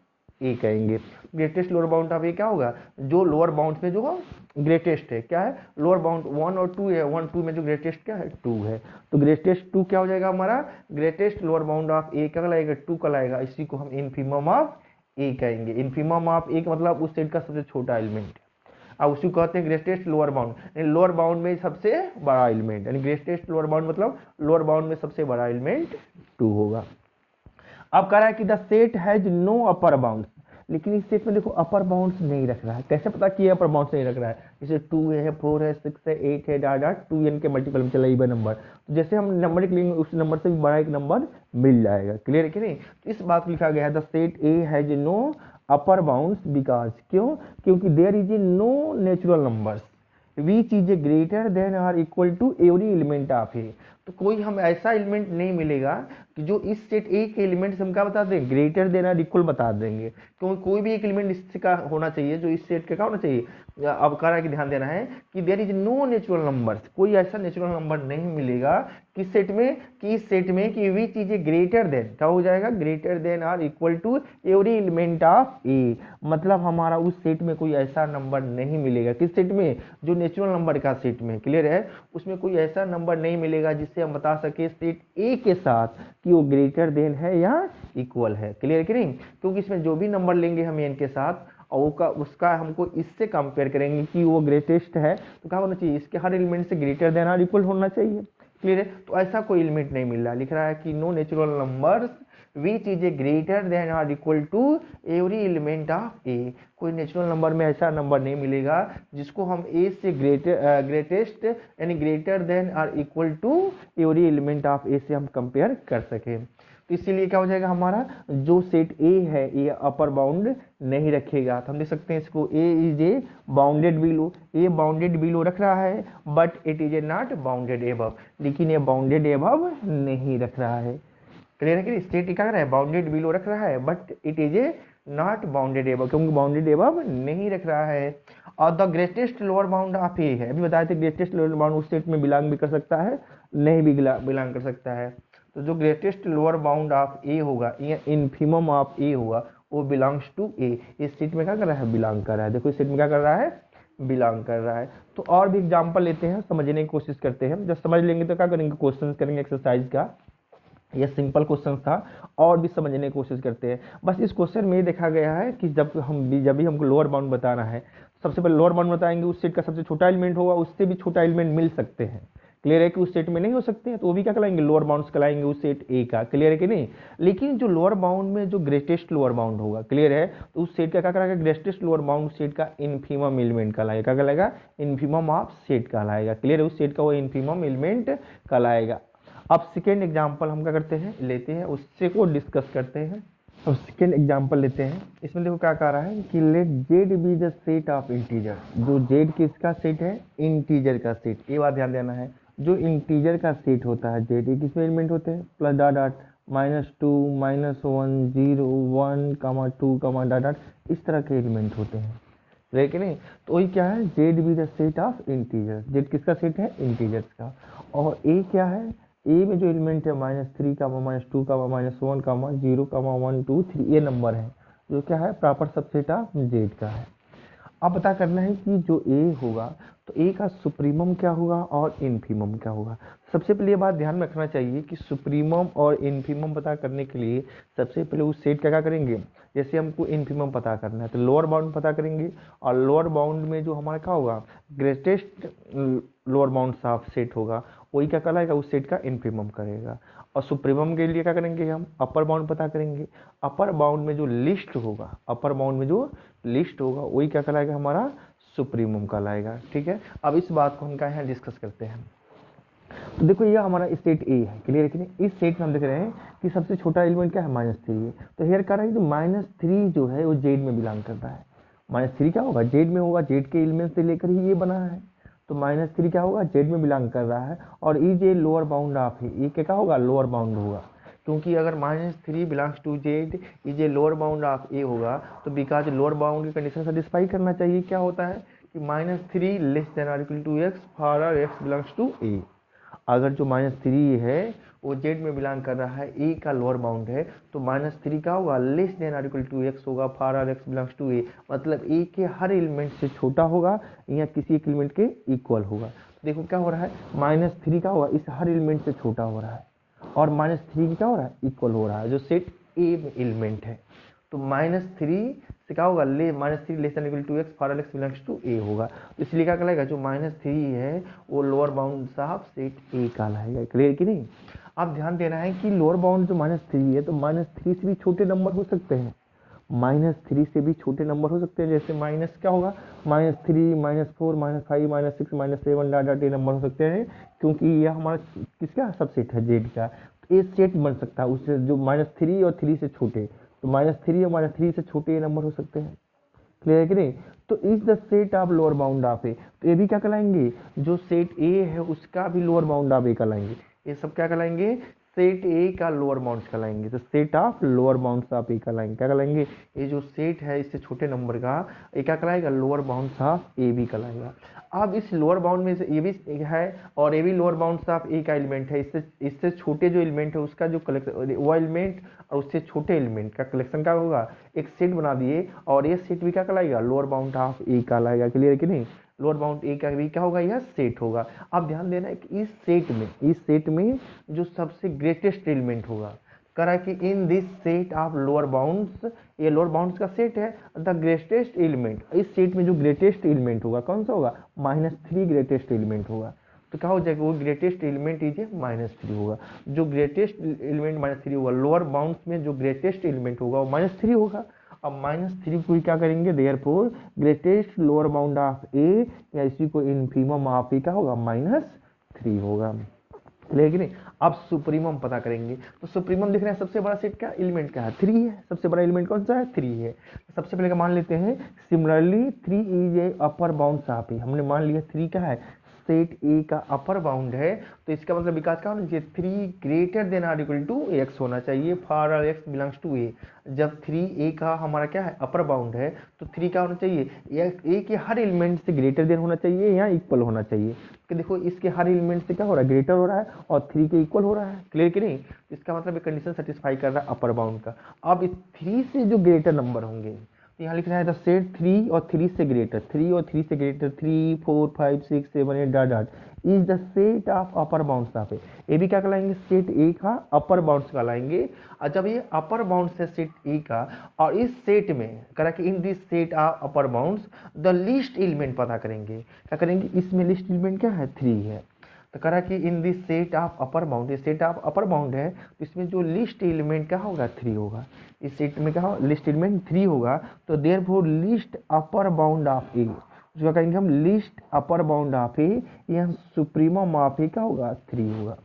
ए कहेंगे। Greatest lower bound of A क्या होगा, जो लोअर बाउंड में जो ग्रेटेस्ट है, क्या है लोअर बाउंड 1 और 2 है, 1 2 में जो ग्रेटेस्ट क्या है 2 है, तो ग्रेटेस्ट 2 क्या हो जाएगा हमारा, greatest lower bound of A क्या कहलाएगा 2 कहलाएगा। इसी को हम इनफीमम ऑफ ए कहेंगे। इनफीमम ऑफ ए का मतलब उस सेट का सबसे छोटा एलिमेंट, अब उसी को कहते हैं ग्रेटेस्ट लोअर बाउंड, यानी लोअर बाउंड में सबसे बड़ा एलिमेंट, यानी ग्रेटेस्ट लोअर बाउंड मतलब लोअर बाउंड में सबसे बड़ा एलिमेंट 2 होगा। अब कह रहा है कि the set has no upper bound, लेकिन इस सेट में देखो अपर बाउंड्स नहीं रख रहा है। कैसे पता कि अपर बाउंड्स नहीं रख रहा है, जैसे 2 है, 4 है, 6 है, 8 है, डॉट डॉट 2n के मल्टीपल में चला इवन नंबर, तो जैसे हम नंबर लिखेंगे उस नंबर से भी बड़ा एक नंबर मिल जाएगा। क्लियर है कि नहीं, तो इस बात को लिखा गया है the set A has no upper bounds because, क्यों, क्योंकि there is a no natural numbers which is a greater than or equal to every element of A. तो कोई हम ऐसा एलिमेंट नहीं मिलेगा कि जो इस सेट ए के एलिमेंट से हम क्या बता दें, ग्रेटर देन आर इक्वल बता देंगे, क्योंकि कोई भी एक एलिमेंट इससे का होना चाहिए जो इस सेट का क्या होना चाहिए। अब कह रहा है कि ध्यान देना है कि there is no natural numbers, कोई ऐसा नेचुरल नंबर नहीं मिलेगा किस सेट में, कि इस सेट में कि which is a greater than, क्या हो जाएगा, greater than or equal to every element of A, मतलब हमारा उस सेट में कोई ऐसा नंबर नहीं मिलेगा किस सेट में, जो नेचुरल नंबर का सेट में। क्लियर है, उसमें कोई ऐसा नंबर नहीं मिलेगा जिससे हम बता सके सेट ए के साथ कि वो ग्रेटर देन है या इक्वल है। क्लियर है कि नहीं, क्योंकि इसमें जो भी नंबर लेंगे हम एन के साथ और उसका हमको इससे कंपेयर करेंगे कि वो ग्रेटेस्ट है, तो क्या होना चाहिए, इसके हर एलिमेंट से ग्रेटर देन और इक्वल होना चाहिए। क्लियर है, तो ऐसा कोई एलिमेंट नहीं मिल रहा, लिख रहा है कि no natural numbers which is a greater than और equal to every element of A, कोई नेचुरल नंबर में ऐसा नंबर नहीं मिलेगा जिसको हम ए से ग्रेटेस्ट यानी ग्रेटर देन और equal to every element of A से हम कंपेयर कर सकें। तो इसीलिए क्या हो जाएगा हमारा जो सेट ए है ये अपर बाउंड नहीं रखेगा, तो हम देख सकते हैं इसको A is a bounded below, A bounded below रख रहा है but it is a not bounded above, लेकिन ये बाउंडेड एबव नहीं रख रहा है। क्लियर है कि स्टेट क्या कर रहा है, बाउंडेड बिलो रख रहा है but it is a not bounded above, क्योंकि बाउंडेड एबव नहीं रख रहा है। और the greatest lower bound of A है, अभी बताए थे ग्रेटेस्ट लोअर बाउंड उस सेट में बिलोंग भी कर सकता है, नहीं भी बिलोंग कर सकता है। तो जो greatest lower bound of A होगा या इनफीमम ऑफ ए होगा वो बिलोंग्स टू ए, इस सेट में क्या कर रहा है, बिलोंग कर रहा है। देखो इस सेट में क्या कर रहा है, बिलोंग कर रहा है। तो और भी एग्जांपल लेते हैं, समझने की कोशिश करते हैं, जब समझ लेंगे तो क्या करेंगे, क्वेश्चन करेंगे एक्सरसाइज का, यह सिंपल क्वेश्चन था और भी समझने की कोशिश करते हैं। बस इस क्वेश्चन में ये देखा गया है कि जब भी हमको लोअर बाउंड बताना है, सबसे पहले लोअर बाउंड बताएंगे, उस सेट का सबसे छोटा एलिमेंट होगा, उससे भी छोटा एलिमेंट मिल सकते हैं। क्लियर है कि उस सेट में नहीं हो सकते हैं तो वो भी क्या कहलाएंगे, लोअर बाउंड्स कहलाएंगे उस सेट ए का। क्लियर है कि नहीं, लेकिन जो लोअर बाउंड में जो ग्रेटेस्ट लोअर बाउंड होगा, क्लियर है, तो उस सेट का क्या कहलाएगा, ग्रेटेस्ट लोअर बाउंड सेट का इनफीमम एलिमेंट कहलाएगा, क्या कहलाएगा, इनफीमम ऑफ सेट कहलाएगा। क्लियर है, उस सेट का वो इनफीमम एलिमेंट कहलाएगा। अब सेकेंड एग्जाम्पल हम क्या करते हैं, लेते हैं, उससे को डिस्कस करते हैं। अब सेकेंड एग्जाम्पल लेते हैं, इसमें देखो क्या कह रहा है कि let Z be the set of integer, जो जेड किसका सेट है, इंटीजर का सेट। ये बात ध्यान देना है, जो इंटीजर का सेट होता है जेड, ये किसमें एलिमेंट होते हैं, plus dot dot -2 -1 0 1 2 dot dot, इस तरह के एलिमेंट होते हैं, ठीक है नहीं। तो वही क्या है, Z be the set of integer, Z किसका सेट है, इंटीजर्स का। और ए क्या है, ए में जो एलिमेंट है -3 -2 -1 0 1 2 3 ये नंबर है जो क्या है प्रॉपर सबसेट ऑफ जेड का है। अब पता करना है कि जो ए होगा तो ए का सुप्रीमम क्या होगा और इनफीमम क्या होगा। सबसे पहले ये बात ध्यान में रखना चाहिए कि सुप्रीमम और इनफीमम पता करने के लिए सबसे पहले उस सेट का क्या करेंगे, जैसे हमको इनफीमम पता करना है तो लोअर बाउंड पता करेंगे, और लोअर बाउंड में जो हमारा क्या होगा, greatest lower bound of set होगा वही क्या कहलाएगा, उस सेट का इनफीमम करेगा। और सुप्रीमम के लिए क्या करेंगे, हम अपर बाउंड पता करेंगे, अपर बाउंड में जो लिस्ट होगा, अपर बाउंड में जो लिस्ट होगा वही क्या कहलाएगा, हमारा सुप्रीमम कहलाएगा। ठीक है, अब इस बात को हम क्या यहाँ डिस्कस करते हैं। तो देखो ये हमारा सेट ए है, क्लियर है कि नहीं। इस सेट में हम देख रहे हैं कि सबसे छोटा एलिमेंट क्या है, -3 है। तो हेयर कह रहा है कि -3 जो है वो जेड में बिलोंग करता है। -3 क्या होगा, जेड में होगा, जेड के एलिमेंट से लेकर ही ये बना है, तो -3 क्या होगा, जेड में बिलोंग कर रहा है। और ई जे लोअर बाउंड ऑफ है, ये क्या होगा, लोअर बाउंड होगा, क्योंकि अगर -3 बिलोंग्स टू जेड, ई जे लोअर बाउंड ऑफ ए होगा, तो बिकॉज लोअर बाउंड की कंडीशन सेटिस्फाई करना चाहिए। क्या होता है कि -3 लेस देन और equal to x for x belongs to A. अगर जो -3 है वो जेड में बिलोंग कर रहा है, ए का लोअर बाउंड है, तो -3 का होगा less than or equal to x होगा for or x belongs to A, मतलब ए के हर एलिमेंट से छोटा होगा या किसी एक एलिमेंट के इक्वल होगा। देखो क्या हो रहा है, -3 का होगा इस हर एलिमेंट से छोटा हो रहा है, और -3 क्या हो रहा है, इक्वल हो रहा है, जो सेट ए में एलिमेंट है। तो -3 से क्या होगा, -3 less than equal to x for x belongs to A होगा, तो इसलिए क्या कहलाएगा, जो -3 है वो lower bound of set A कहलाएगा। क्लियर कि नहीं। अब ध्यान देना है कि लोअर बाउंड जो -3 है, तो -3 से भी छोटे नंबर हो सकते हैं, -3 से भी छोटे नंबर हो सकते हैं, जैसे माइनस क्या होगा, -3 -4 -5 -6 -7 डॉट डॉट ये नंबर हो सकते हैं, क्योंकि यह हमारा किसका सबसेट है, जेड का, तो ये सेट बन सकता है उससे जो -3 और 3 से छोटे, तो -3 और -3 से छोटे ये नंबर हो सकते हैं। क्लियर है कि नहीं। तो is the set of lower bound of A, तो ये भी क्या कहलाएंगे, जो सेट ए है उसका भी लोअर बाउंड ऑफ ए कहलाएंगे, ये सब क्या कहलाएंगे, सेट ए का लोअर बाउंड्स कहलाएंगे, तो set of lower bounds of A कहलाएंगे, क्या कहलाएंगे, ये जो सेट है इससे छोटे नंबर का ये क्या कहलाएगा, लोअर बाउंड्स ऑफ ए भी कहलाएगा। अब इस लोअर बाउंड में से ये भी है और ये भी लोअर बाउंड्स ऑफ ए का एलिमेंट है, इससे छोटे जो एलिमेंट है उसका जो कलेक्शन, वो एलिमेंट और उससे छोटे एलिमेंट का कलेक्शन क्या होगा, एक सेट बना दिए, और ये सेट भी क्या कहलाएगा, लोअर बाउंड ऑफ ए कहलाएगा। क्लियर कि नहीं, लोअर बाउंड ए का भी क्या होगा, यह सेट होगा। अब ध्यान देना है कि इस सेट में जो सबसे ग्रेटेस्ट एलिमेंट होगा, करा कि in this set of lower bounds, ये लोअर बाउंड्स का सेट है, द ग्रेटेस्ट एलिमेंट, इस सेट में जो ग्रेटेस्ट एलिमेंट होगा कौन सा होगा, -3 ग्रेटेस्ट एलिमेंट होगा, तो क्या हो जाएगा, वो ग्रेटेस्ट एलिमेंट इज -3 होगा, जो ग्रेटेस्ट एलिमेंट -3 होगा, लोअर बाउंड्स में जो ग्रेटेस्ट एलिमेंट होगा वो -3 होगा। अब -3 को क्या करेंगे, therefore greatest lower bound of A, या इसी को इनफीमम ऑफ ए क्या होगा, -3 होगा। क्लियर नहीं। अब सुप्रीमम पता करेंगे, तो सुप्रीमम दिख रहे हैं, सबसे बड़ा सेट का एलिमेंट क्या है, 3 है, सबसे बड़ा एलिमेंट कौन सा है, 3 है। सबसे पहले का मान लेते हैं, similarly 3 is a upper bound of A, हमने मान लिया 3 क्या है, सेट ए का अपर बाउंड है, तो इसका मतलब विकास क्या होना चाहिए, 3 greater than or equal to x होना चाहिए for or x belongs to A. जब 3 ए का हमारा क्या है, अपर बाउंड है, तो 3 क्या होना चाहिए, ए के हर एलिमेंट से ग्रेटर देन होना चाहिए या इक्वल होना चाहिए, कि देखो इसके हर एलिमेंट से क्या हो रहा है, ग्रेटर हो रहा है, और 3 के इक्वल हो रहा है। क्लियर कि नहीं, इसका मतलब एक कंडीशन सेटिस्फाई कर रहा है अपर बाउंड का। अब इस 3 से जो ग्रेटर नंबर होंगे, तो यहाँ लिख रहा है द सेट 3 और 3 से ग्रेटर, 3 और 3 से greater, 3 4 5 6 7 8 dot dot is the set of upper bounds of A, ये भी क्या कहलाएंगे, सेट ए का अपर बाउंड्स कहलाएंगे। और जब ये अपर बाउंड्स है सेट ए का, और इस सेट में करा कि in this set of upper bounds the list element पता करेंगे, क्या करेंगे, इसमें लिस्ट एलिमेंट क्या है, 3 है, तो करा कि in this set of upper bound, ये सेट ऑफ अपर बाउंड है, तो इसमें जो लिस्ट एलिमेंट क्या होगा, 3 होगा, इस सेट में क्या होगा, लिस्ट एलिमेंट 3 होगा, तो therefore least upper bound of A, जो कहेंगे हम least upper bound of A, या सुप्रीमम ऑफ ए क्या होगा, 3 होगा।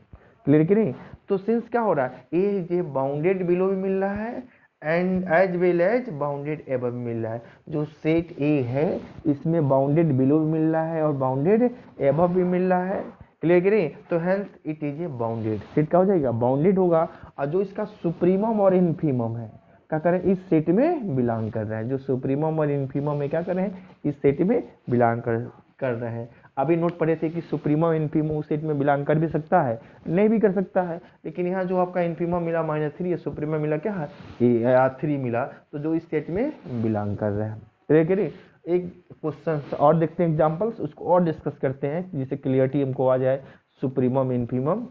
क्लियर कि नहीं। तो सिंस क्या हो रहा है, ए जे बाउंडेड बिलो भी मिल रहा है and as well as bounded above मिल रहा है, जो सेट ए है इसमें बाउंडेड बिलो भी मिल रहा है और बाउंडेड एबव भी मिल रहा है। क्लियर कि नहीं, तो hence it is a bounded set, क्या हो जाएगा, बाउंडेड होगा। और जो इसका सुप्रीमम और इनफीमम है, क्या करें, इस सेट में बिलोंग कर रहा है, जो सुप्रीमम और इनफीमम में क्या कर रहे हैं, इस सेट में बिलोंग कर रहे हैं। अभी नोट पढ़े थे कि सुप्रीमम इनफीमम उस सेट में बिलोंग कर भी सकता है, नहीं भी कर सकता है, लेकिन यहाँ जो आपका इनफीमम मिला -3, सुप्रीमम मिला क्या है, 3 मिला, तो जो इस सेट में बिलोंग कर रहे हैं। क्लियर। एक क्वेश्चन और देखते हैं, एग्जांपल्स, उसको और डिस्कस करते हैं जिससे क्लियरिटी हमको आ जाए सुप्रीमम इनफीमम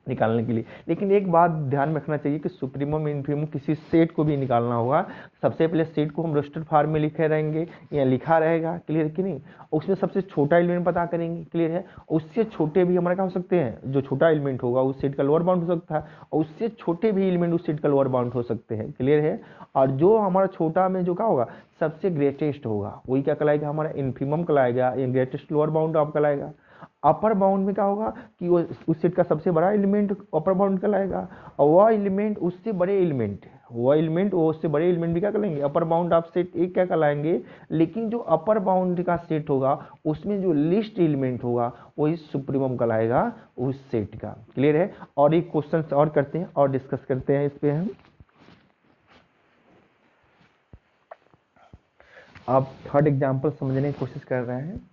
निकालने के लिए। लेकिन एक बात ध्यान में रखना चाहिए कि सुप्रीमम इनफीमम किसी सेट को भी निकालना होगा, सबसे पहले सेट को हम रजिस्टर फॉर्म में लिखे रहेंगे या लिखा रहेगा। क्लियर कि नहीं, उसमें सबसे छोटा एलिमेंट पता करेंगे। क्लियर है, उससे छोटे भी हमारे क्या हो सकते हैं, जो छोटा एलिमेंट होगा उस सेट का लोअर बाउंड हो सकता है, और उससे छोटे भी एलिमेंट उस सेट का लोअर बाउंड हो सकते हैं। क्लियर है, और जो हमारा छोटा में जो क्या होगा, सबसे ग्रेटेस्ट होगा, वही क्या कहलाएगा, हमारा इनफीमम कहलाएगा, या ग्रेटेस्ट लोअर बाउंड आप कहलाएगा। अपर बाउंड में क्या होगा कि वो उस सेट का सबसे बड़ा एलिमेंट अपर बाउंड कहलाएगा, और वह एलिमेंट उससे बड़े एलिमेंट, वो उससे बड़े एलिमेंट भी क्या कहलाएंगे, अपर बाउंड ऑफ सेट एक क्या कहलाएंगे। लेकिन जो अपर बाउंड का सेट होगा उसमें जो लिस्ट एलिमेंट होगा वही सुप्रीमम कहलाएगा उस सेट का। क्लियर है, और एक क्वेश्चन और करते हैं और डिस्कस करते हैं इस पे हम। आप थर्ड एग्जाम्पल समझने की कोशिश कर रहे हैं।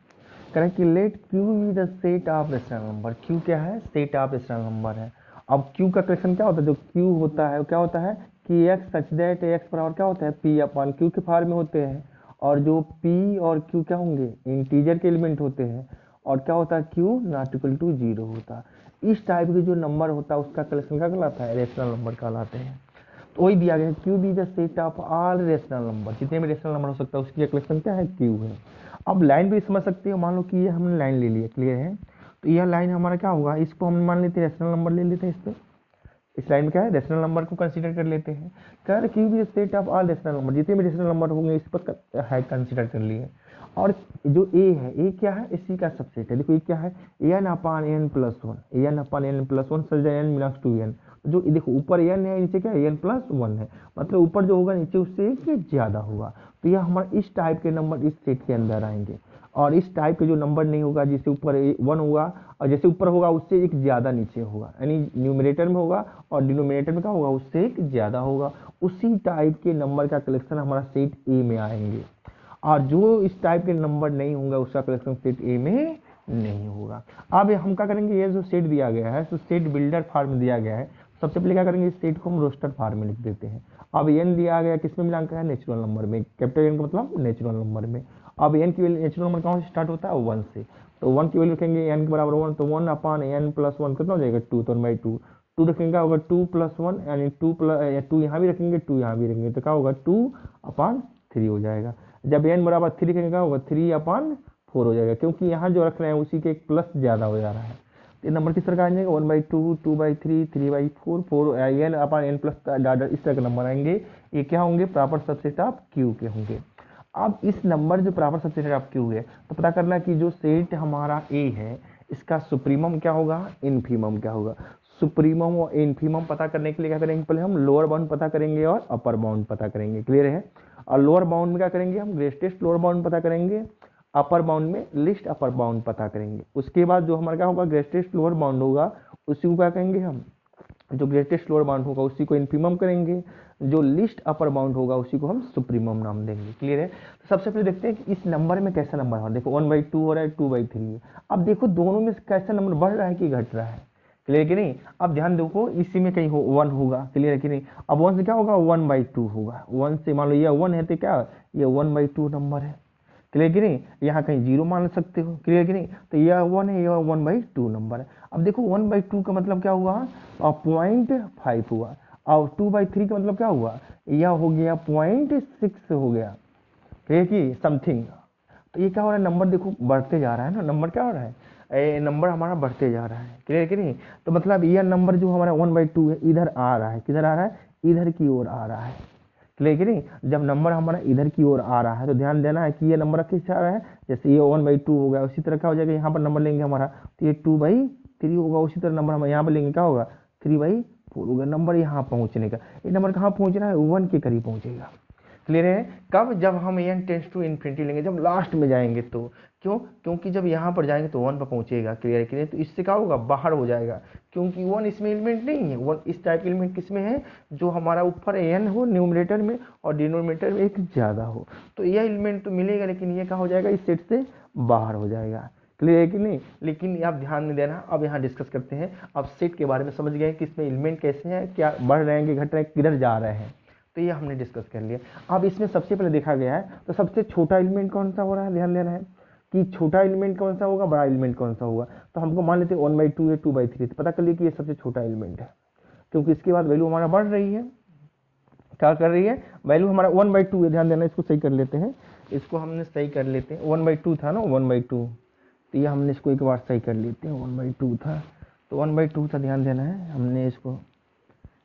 करें कि let Q be the set of rational number, Q क्या है, सेट ऑफ रेशनल नंबर है, अब क्यू का कलेक्शन क्या होता है, जो क्यू होता है क्या होता है कि एक्स सच दैट एक्स बराबर क्या होता है पी अपॉन क्यू के फॉर्म में होते हैं, और जो पी और क्यू क्या होंगे इंटीजर के एलिमेंट होते हैं, और क्या होता है Q not equal to zero होता है। इस टाइप के जो नंबर होता है उसका कलेक्शन क्या कहलाता है, रेशनल नंबर कहलाते हैं। तो वही दिया गया है Q be the set of all rational number, जितने भी रेशनल नंबर हो सकता है उसकी कलेक्शन क्या है क्यू है। अब लाइन भी समझ सकते हो, मान लो कि ये हमने लाइन ले लिया, क्लियर है, तो यह लाइन हमारा क्या होगा, इसको हम मान लेते हैं रेशनल नंबर ले लेते हैं, इस पे इस लाइन में क्या है रेशनल नंबर को कंसीडर कर लेते हैं। कर Q be set of all rational number, जितने भी रेशनल नंबर होंगे इस पर है कंसीडर कर लिए। और जो ए है, ए क्या है, इसी का सबसेट है। देखो ये क्या है, N upon N plus one, N upon N plus one such N belongs to N. जो देखो ऊपर एन है, नीचे क्या है एन प्लस वन है, मतलब ऊपर जो होगा नीचे उससे एक ज़्यादा होगा। तो यह हमारे इस टाइप के नंबर इस सेट के अंदर आएंगे। और इस टाइप के जो नंबर नहीं होगा, जिससे ऊपर वन होगा और जैसे ऊपर होगा उससे एक ज़्यादा नीचे होगा, यानी न्यूमरेटर में होगा और डिनोमिनेटर में क्या होगा उससे एक ज़्यादा होगा, उसी टाइप के नंबर का कलेक्शन हमारा सेट ए में आएंगे। और जो इस टाइप के नंबर नहीं होंगे उसका कलेक्शन सेट ए में नहीं होगा। अब हम क्या करेंगे, ये जो सेट दिया गया है तो सेट बिल्डर फॉर्म दिया गया है, सबसे पहले क्या करेंगे इस सेट को हम रोस्टर फॉर्म में लिख देते हैं। अब एन दिया गया किस में मिलान है, नेचुरल नंबर में, कैपिटल एन का मतलब नेचुरल नंबर में। अब एन की वैल्यू नेचुरल नंबर कहाँ से स्टार्ट होता है, वन से, तो वन की वैल्यू रखेंगे एन के बराबर वन, तो one upon N plus one कितना हो जाएगा टू, तो बाई टू, टू रखेंगे क्या होगा टू प्लस वन, यानी टू प्लस टू यहाँ भी रखेंगे टू यहाँ भी रखेंगे, तो क्या होगा टू अपान थ्री हो जाएगा। जब एन बराबर थ्री रखेंगे क्या होगा थ्री अपान फोर हो जाएगा, क्योंकि यहाँ जो रख रहे हैं उसी के एक प्लस ज़्यादा हो जा रहा है। तो ये नंबर किस तरह का आ जाएगा, one by two, two by three, three by four, four N upon N plus डाटा, इस तरह के नंबर आएंगे। ये क्या होंगे, प्रॉपर सबसेट ऑफ क्यू के होंगे। अब इस नंबर जो प्रॉपर सबसेट ऑफ क्यू है, तो पता करना कि जो सेट हमारा ए है इसका सुप्रीमम क्या होगा, इनफीमम क्या होगा। सुप्रीमम और इनफीमम पता करने के लिए क्या करेंगे, पहले हम लोअर बाउंड पता करेंगे और अपर बाउंड पता करेंगे, क्लियर है। और लोअर बाउंड में क्या करेंगे, हम ग्रेटेस्ट लोअर बाउंड पता करेंगे, अपर बाउंड में लिस्ट अपर बाउंड पता करेंगे। उसके बाद जो हमारा क्या होगा ग्रेटेस्ट लोअर बाउंड होगा उसी को क्या कहेंगे हम, जो ग्रेटेस्ट लोअर बाउंड होगा उसी को इनफीमम करेंगे, जो लिस्ट अपर बाउंड होगा उसी को हम सुप्रीमम नाम देंगे, क्लियर है। तो सबसे पहले देखते हैं कि इस नंबर में कैसा नंबर हो, देखो वन बाई टू हो रहा है, टू बाई थ्री है। अब देखो दोनों में कैसा नंबर बढ़ रहा है कि घट रहा है, क्लियर कि नहीं। अब ध्यान देखो इसी में कहीं वन होगा, क्लियर है कि नहीं। अब वन से क्या होगा, वन बाई टू होगा, वन से मान लो ये वन है तो क्या ये वन बाई टू नंबर है, क्लियर कि नहीं। यहाँ कहीं जीरो मान सकते हो, क्लियर कि नहीं। तो यह वन है, यह वन बाई टू नंबर है। अब देखो वन बाई टू का मतलब क्या हुआ, 0.5 हुआ, और टू बाई थ्री का मतलब क्या हुआ, यह हो गया 0.6 हो गया, क्लियर कि समथिंग। तो ये क्या हो रहा है, नंबर देखो बढ़ते जा रहा है ना, नंबर क्या हो रहा है, नंबर हमारा बढ़ते जा रहा है, क्लियर कि नहीं। तो मतलब यह नंबर जो हमारा वन बाई टू है इधर आ रहा है, किधर आ रहा है, इधर की ओर आ रहा है, क्लियर कि नहीं। जब नंबर हमारा इधर की ओर आ रहा है तो ध्यान देना है कि ये नंबर किस आ रहा है, जैसे ये वन बाई टू हो गया उसी तरह क्या हो जाएगा, यहाँ पर नंबर लेंगे हमारा तो ये टू बाई थ्री होगा, उसी तरह नंबर हम यहाँ पर लेंगे क्या होगा थ्री बाई फोर होगा। नंबर यहाँ पहुँचने का, ये नंबर कहाँ पहुँच रहा है, वन के करीब पहुँचेगा, क्लियर है। कब, जब हम एन टेंस टू इन्फिनिटी लेंगे, जब लास्ट में जाएंगे तो, क्यों, क्योंकि जब यहाँ पर जाएंगे तो वन पर पहुँचेगा, क्लियर है कि नहीं। तो इससे क्या होगा, बाहर हो जाएगा, क्योंकि वन इसमें एलिमेंट नहीं है। वन इस टाइप के एलिमेंट किस में है, जो हमारा ऊपर एन हो न्यूमरेटर में और डिनोमिनेटर में एक ज़्यादा हो, तो यह एलिमेंट तो मिलेगा, लेकिन ये क्या हो जाएगा, इस सेट से बाहर हो जाएगा, क्लियर है कि नहीं। लेकिन आप ध्यान नहीं देना, अब यहाँ डिस्कस करते हैं। अब सेट के बारे में समझ गए कि इसमें एलिमेंट कैसे हैं, क्या बढ़ रहे हैं कि घट रहे हैं, किधर जा रहे हैं, तो ये हमने डिस्कस कर लिया। अब इसमें सबसे पहले देखा गया है तो सबसे छोटा एलिमेंट कौन सा हो रहा है, ध्यान देना है कि छोटा एलिमेंट कौन सा होगा, बड़ा एलिमेंट कौन सा होगा। तो हमको मान लेते हैं वन बाई टू है, टू बाई थ्री, तो पता कर लिए कि ये सबसे छोटा एलिमेंट है, क्योंकि इसके बाद वैल्यू हमारा बढ़ रही है, क्या कर रही है, वैल्यू हमारा वन बाई टू है, ध्यान देना, इसको सही कर लेते हैं, इसको हमने सही कर लेते हैं। वन बाई टू था ना, वन बाई टू, तो ये हमने इसको एक बार सही कर लेते हैं, वन बाई टू था, तो वन बाई टू था, ध्यान देना है। हमने इसको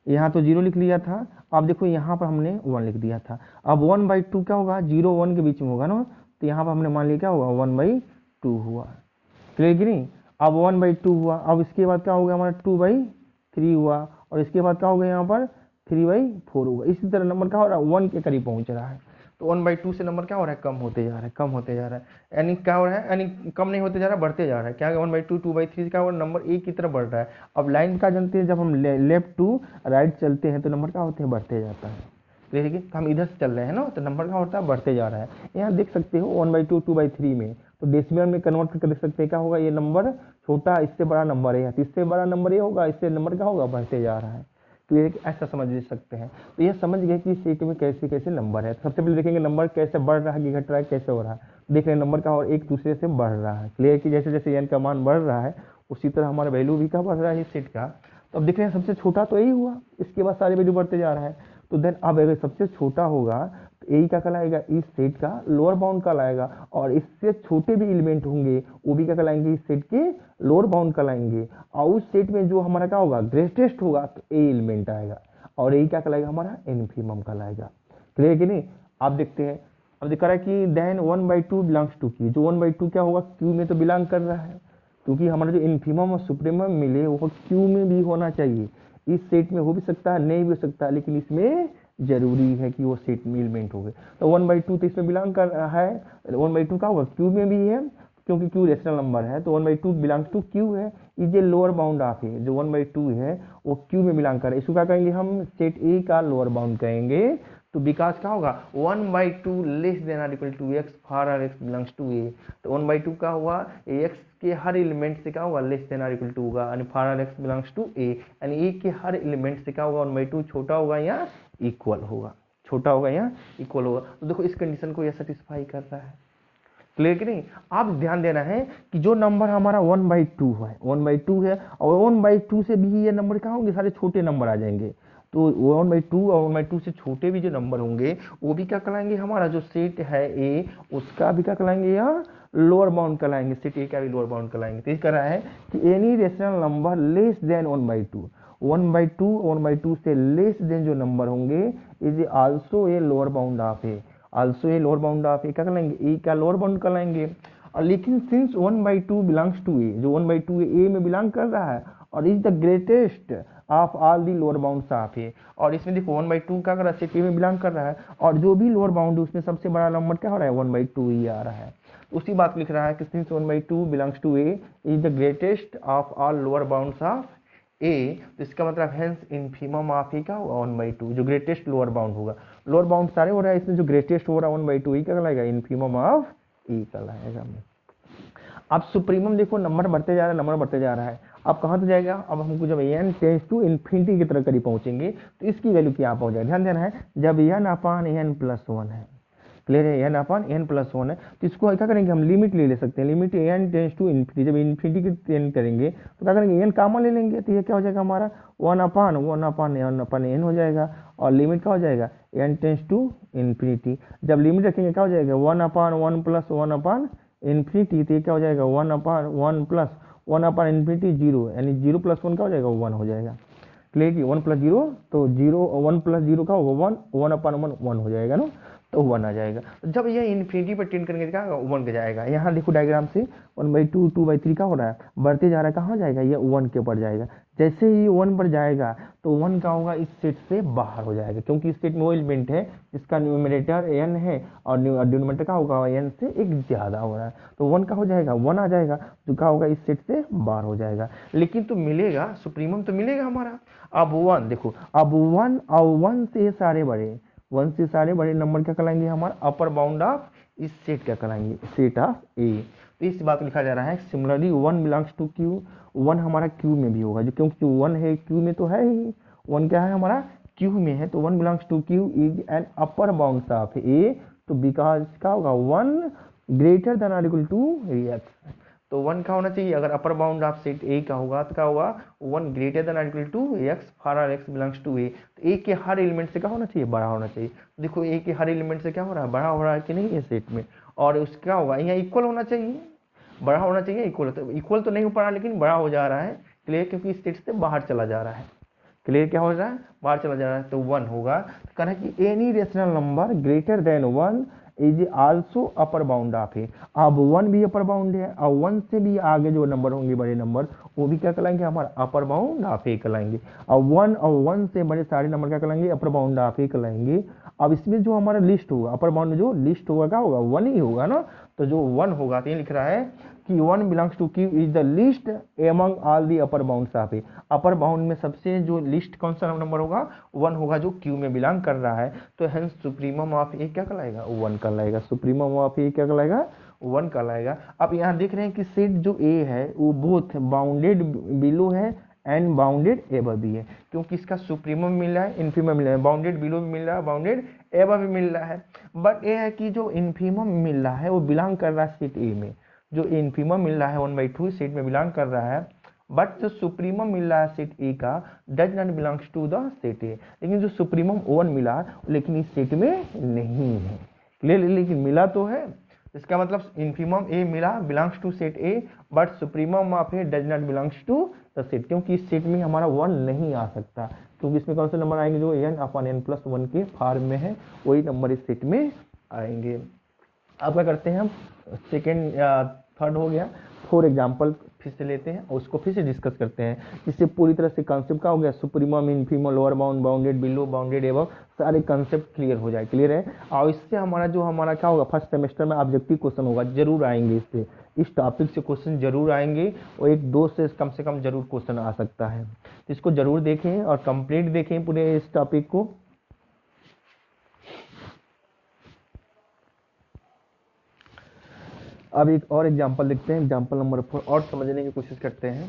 यहाँ तो जीरो लिख लिया था, अब देखो यहाँ पर हमने वन लिख दिया था। अब वन बाई टू क्या होगा, जीरो वन के बीच में होगा ना, तो यहाँ पर हमने मान लिया क्या होगा, वन बाई टू हुआ, क्लियर कि नहीं। अब वन बाई टू हुआ, अब इसके बाद क्या हो गया हमारा टू बाई थ्री हुआ, और इसके बाद क्या हो गया यहाँ पर थ्री बाई फोर होगा। इसी तरह नंबर क्या हो रहा है, वन के करीब पहुँच रहा है। तो वन बाई टू से नंबर क्या हो रहा है, कम होते जा रहा है, कम होते जा रहा है, यानी क्या हो रहा है, यानी कम नहीं होते जा रहा है, बढ़ते जा रहा है। क्या one by two, two by three से क्या हो रहा है, नंबर एक की तरफ बढ़ रहा है। अब लाइन का जानते हैं, जब हम लेफ्ट टू राइट चलते हैं तो नंबर क्या होते हैं, बढ़ते जाता है, क्लियर है कि हम इधर से चल रहे हैं ना, तो नंबर क्या होता है, बढ़ते जा रहा है। यहाँ देख सकते हो one by two, two by three में तो डेसिमल में कन्वर्ट करके देख सकते हैं क्या होगा, ये नंबर छोटा इससे बड़ा नंबर है, तो इससे बड़ा नंबर ये होगा, इससे नंबर क्या होगा, बढ़ते जा रहा है। तो ये ऐसा समझ सकते हैं। तो ये समझ गए कि सेट में कैसे कैसे नंबर है। तो सबसे पहले देखेंगे नंबर कैसे बढ़ रहा है कि घट रहा है, कैसे हो रहा है। देख रहे हैं नंबर का और एक दूसरे से बढ़ रहा है। क्लियर कि जैसे जैसे एन का मान बढ़ रहा है उसी तरह हमारा वैल्यू भी क्या बढ़ रहा है इस सेट का। तो अब देख रहे हैं सबसे छोटा तो यही हुआ, इसके बाद सारे वैल्यू बढ़ते जा रहा है। तो देन अब अगर सबसे छोटा होगा तो यही क्या कहलाएगा, इस सेट का लोअर बाउंड कहलाएगा, और इससे छोटे भी एलिमेंट होंगे वो भी क्या कहलाएंगे, इस सेट के लोअर बाउंड कहलाएंगे। और उस सेट में जो हमारा क्या होगा, ग्रेटेस्ट होगा तो ए एलिमेंट आएगा, और यही क्या कहलाएगा, हमारा इन्फीमम कहलाएगा। क्लियर कि नहीं। आप देखते हैं अब दिखा रहा है कि देन 1/2 बिलोंग्स टू की, जो 1/2 क्या होगा, क्यू में तो बिलोंग कर रहा है, क्योंकि हमारा जो इन्फीमम और सुप्रीमम मिले वो क्यू में भी होना चाहिए। इस सेट में हो भी सकता है, नहीं भी हो सकता है, लेकिन इसमें जरूरी है कि वो सेट में एलिमेंट हो गए। तो 1/2 तो इसमें बिलोंग कर रहा है, 1/2 का होगा क्यू में भी है, क्योंकि क्यू रेशनल नंबर है, तो 1/2 बिलोंग्स टू क्यू है। ये लोअर बाउंड ऑफ है, जो 1/2 है वो क्यू में बिलोंग कर रहा है, इसको क्या कहेंगे हम, सेट ए का लोअर बाउंड कहेंगे। तो विकास क्या होगा, 1/2 less than or equal to x for or x belongs to A. तो 1/2 का हुआ एक्स के हर एलिमेंट से क्या होगा, less than or equal to होगा, यानी for or x belongs to A, यानी ए के हर एलिमेंट से क्या होगा, 1/2 छोटा होगा या इक्वल होगा, छोटा होगा या इक्वल होगा। तो देखो इस कंडीशन को यह सेटिस्फाई कर रहा है। क्लियर कि नहीं। आप ध्यान देना है कि जो नंबर हमारा 1/2 है, 1/2 है, और 1/2 से भी ये नंबर क्या होंगे, सारे छोटे नंबर आ जाएंगे। तो 1/2 और 1/2 से छोटे भी जो नंबर होंगे वो भी क्या कहलाएंगे, हमारा जो सेट है ए उसका भी क्या कहलाएंगे, या लोअर बाउंड कहलाएंगे, सेट ए का भी लोअर बाउंड कहलाएंगे। तो इस कह रहा है कि any rational number less than 1/2, 1/2 से लेस देन जो नंबर होंगे is also a lower bound of A, also a lower bound of A क्या कहलाएंगे, ए का लोअर बाउंड कहलाएंगे। और लेकिन सिंस 1/2 बिलोंग्स टू ए, जो 1/2 ए में बिलोंग कर रहा है और is the greatest of all the lower bounds of A, और इसमें देखो 1/2 क्या कर रहा है, सेट ए में बिलोंग कर रहा है, और जो भी लोअर बाउंड है उसमें सबसे बड़ा नंबर क्या हो रहा है, 1/2 ही आ रहा है। उसी बात लिख रहा है कि since 1/2 belongs to A is the greatest of all lower bounds of A, तो इसका मतलब हेंस इन्फीमम ऑफ ए का होगा 1/2, जो ग्रेटेस्ट लोअर बाउंड होगा। लोअर बाउंड सारे हो रहा है, इसमें जो ग्रेटेस्ट हो रहा है 1/2 ही क्या कहलाएगा, इन्फीमम ऑफ ए कहलाएगा। अब सुप्रीमम देखो नंबर बढ़ते जा रहा है, नंबर बढ़ते जा रहा है, अब कहाँ तो जाएगा, अब हमको जब n टेंस टू इन्फिनिटी की तरह करीब पहुंचेंगे तो इसकी वैल्यू क्या पहुंच जाएगी। ध्यान देना है, जब n/n+1 है, क्लियर है, n/n+1 है, तो इसको क्या करेंगे हम, लिमिट ले सकते हैं, limit n tends to infinity, जब इन्फिनिटी की n करेंगे तो क्या करेंगे, n कॉमन ले लेंगे, तो ये क्या हो जाएगा हमारा 1/1/n हो जाएगा, और लिमिट क्या हो जाएगा n टेंस टू इन्फिनिटी। जब लिमिट रखेंगे क्या हो जाएगा 1/1+1/∞, तो ये क्या हो जाएगा 1/1+1/∞, 0, यानी 0 + 1 क्या हो जाएगा 1 हो जाएगा। क्लियर कि 1 + 0 तो 0, 1 + 0 का होगा 1, 1/1 हो जाएगा ना, तो 1 आ जाएगा। जब ये इन्फिनिटी पर टेंड करेंगे क्या होगा, 1 के जाएगा। यहाँ देखो डायग्राम से 1/2 2/3 का हो रहा है, बढ़ते जा रहा है, कहाँ जाएगा, ये 1 के ऊपर जाएगा। जैसे ही 1 पर जाएगा तो 1 का होगा इस सेट से बाहर हो जाएगा, क्योंकि इस सेट में वो एलिमेंट है जिसका न्यूमरेटर n है और डिनोमिनेटर का होगा n से एक ज्यादा हो रहा है, तो 1 का हो जाएगा 1 आ जाएगा, जो का होगा इस सेट से बाहर हो जाएगा। लेकिन तो मिलेगा सुप्रीमम तो मिलेगा हमारा। अब 1 देखो, अब 1 और 1 से सारे बड़े, 1 से सारे बड़े नंबर क्या कहलाएंगे, हमारा अपर बाउंड ऑफ इस सेट क्या कहलाएंगे, सेट ऑफ ए। तो इस बात को लिखा जा रहा है सिमिलरली 1 बिलोंग्स टू क्यू, 1 हमारा क्यू में भी होगा, जो क्योंकि 1 है क्यू में तो है ही, 1 क्या है हमारा क्यू में है, तो 1 belongs to Q is an upper bound of A, तो बिकॉज क्या होगा 1 greater than or equal to x, तो 1 का होना चाहिए, अगर upper bound of set A का होगा तो क्या होगा 1 greater than or equal to x for or x belongs to A, तो ए के हर एलिमेंट से क्या होना चाहिए, बड़ा होना चाहिए। देखो ए के हर एलिमेंट से क्या हो रहा है, बड़ा हो रहा है कि नहीं ये सेट में, और उसका क्या होगा यहाँ इक्वल होना चाहिए, बड़ा होना चाहिए, इक्वल तो नहीं हो पा रहा लेकिन बड़ा हो जा रहा है। क्लियर, क्योंकि इस सेट से बाहर चला जा रहा है। क्लियर, क्या हो रहा है, बाहर चला जा रहा है, तो 1 होगा। तो कहना है कि any rational number greater than 1 is also upper bound of A. अब 1 भी अपर बाउंड है, और 1 से भी आगे जो नंबर होंगे बड़े नंबर वो भी क्या कहलाएंगे, हमारा अपर बाउंड ऑफ ए कहलाएंगे। और 1 और 1 से बड़े सारे नंबर क्या कहलाएंगे, अपर बाउंड ऑफ ए कहलाएंगे। अब इसमें जो हमारा लिस्ट होगा, अपर बाउंड में जो लिस्ट होगा क्या होगा 1 ही होगा ना, तो जो 1 होगा तो ये लिख रहा है कि 1 belongs to Q is the least among all the upper bounds of A. Upper bound में सबसे जो लिस्ट कौन सा नंबर होगा, 1 होगा, जो क्यू में बिलोंग कर रहा है, तो हेंस सुप्रीमम ऑफ ए क्या कहलाएगा 1 कहलाएगा, सुप्रीमम ऑफ ए क्या कहलाएगा वन कहलाएगा। अब यहाँ देख रहे हैं कि सेट जो ए है वो बोथ बाउंडेड बिलो है एंड बाउंडेड एबव भी है, क्योंकि इसका सुप्रीमम मिल रहा है, इन्फीमम मिल रहा है, बाउंडेड बिलो भी मिल रहा है, बाउंडेड एबव भी मिल रहा है। बट ये है कि जो इन्फीमम मिल रहा है वो बिलोंग कर रहा है सेट ए में, जो इन्फीमम मिल रहा है 1/2 सेट में बिलोंग कर रहा है, बट जो सुप्रीमम मिल रहा है सेट ए का does not belongs to the set A. लेकिन जो सुप्रीमम वन मिला लेकिन इस सेट में नहीं है, क्लियर, लेकिन मिला तो है। इसका मतलब इन्फीमम ए मिला belongs to set A, but supremum of A does not belongs to the set, क्योंकि इस सेट में हमारा वन नहीं आ सकता, क्योंकि इसमें कौन से नंबर आएंगे जो n अपॉन n+1 के फॉर्म में है, वही नंबर इस सेट में आएंगे। अब क्या करते हैं हम, सेकेंड थर्ड हो गया, 4 एग्जाम्पल फिर से लेते हैं और उसको फिर से डिस्कस करते हैं, इससे पूरी तरह से कॉन्सेप्ट का हो गया, supremum, infimum, lower bound, bounded below, bounded above, सारे कॉन्सेप्ट क्लियर हो जाए, क्लियर है। और इससे हमारा क्या होगा, फर्स्ट सेमेस्टर में ऑब्जेक्टिव क्वेश्चन होगा, जरूर आएंगे इससे, इस टॉपिक से क्वेश्चन जरूर आएंगे और 1-2 से कम जरूर क्वेश्चन आ सकता है, तो इसको जरूर देखें और कंप्लीट देखें पूरे इस टॉपिक को। अब एक और एग्जांपल देखते हैं, एग्जांपल नंबर 4 और समझने की कोशिश करते हैं।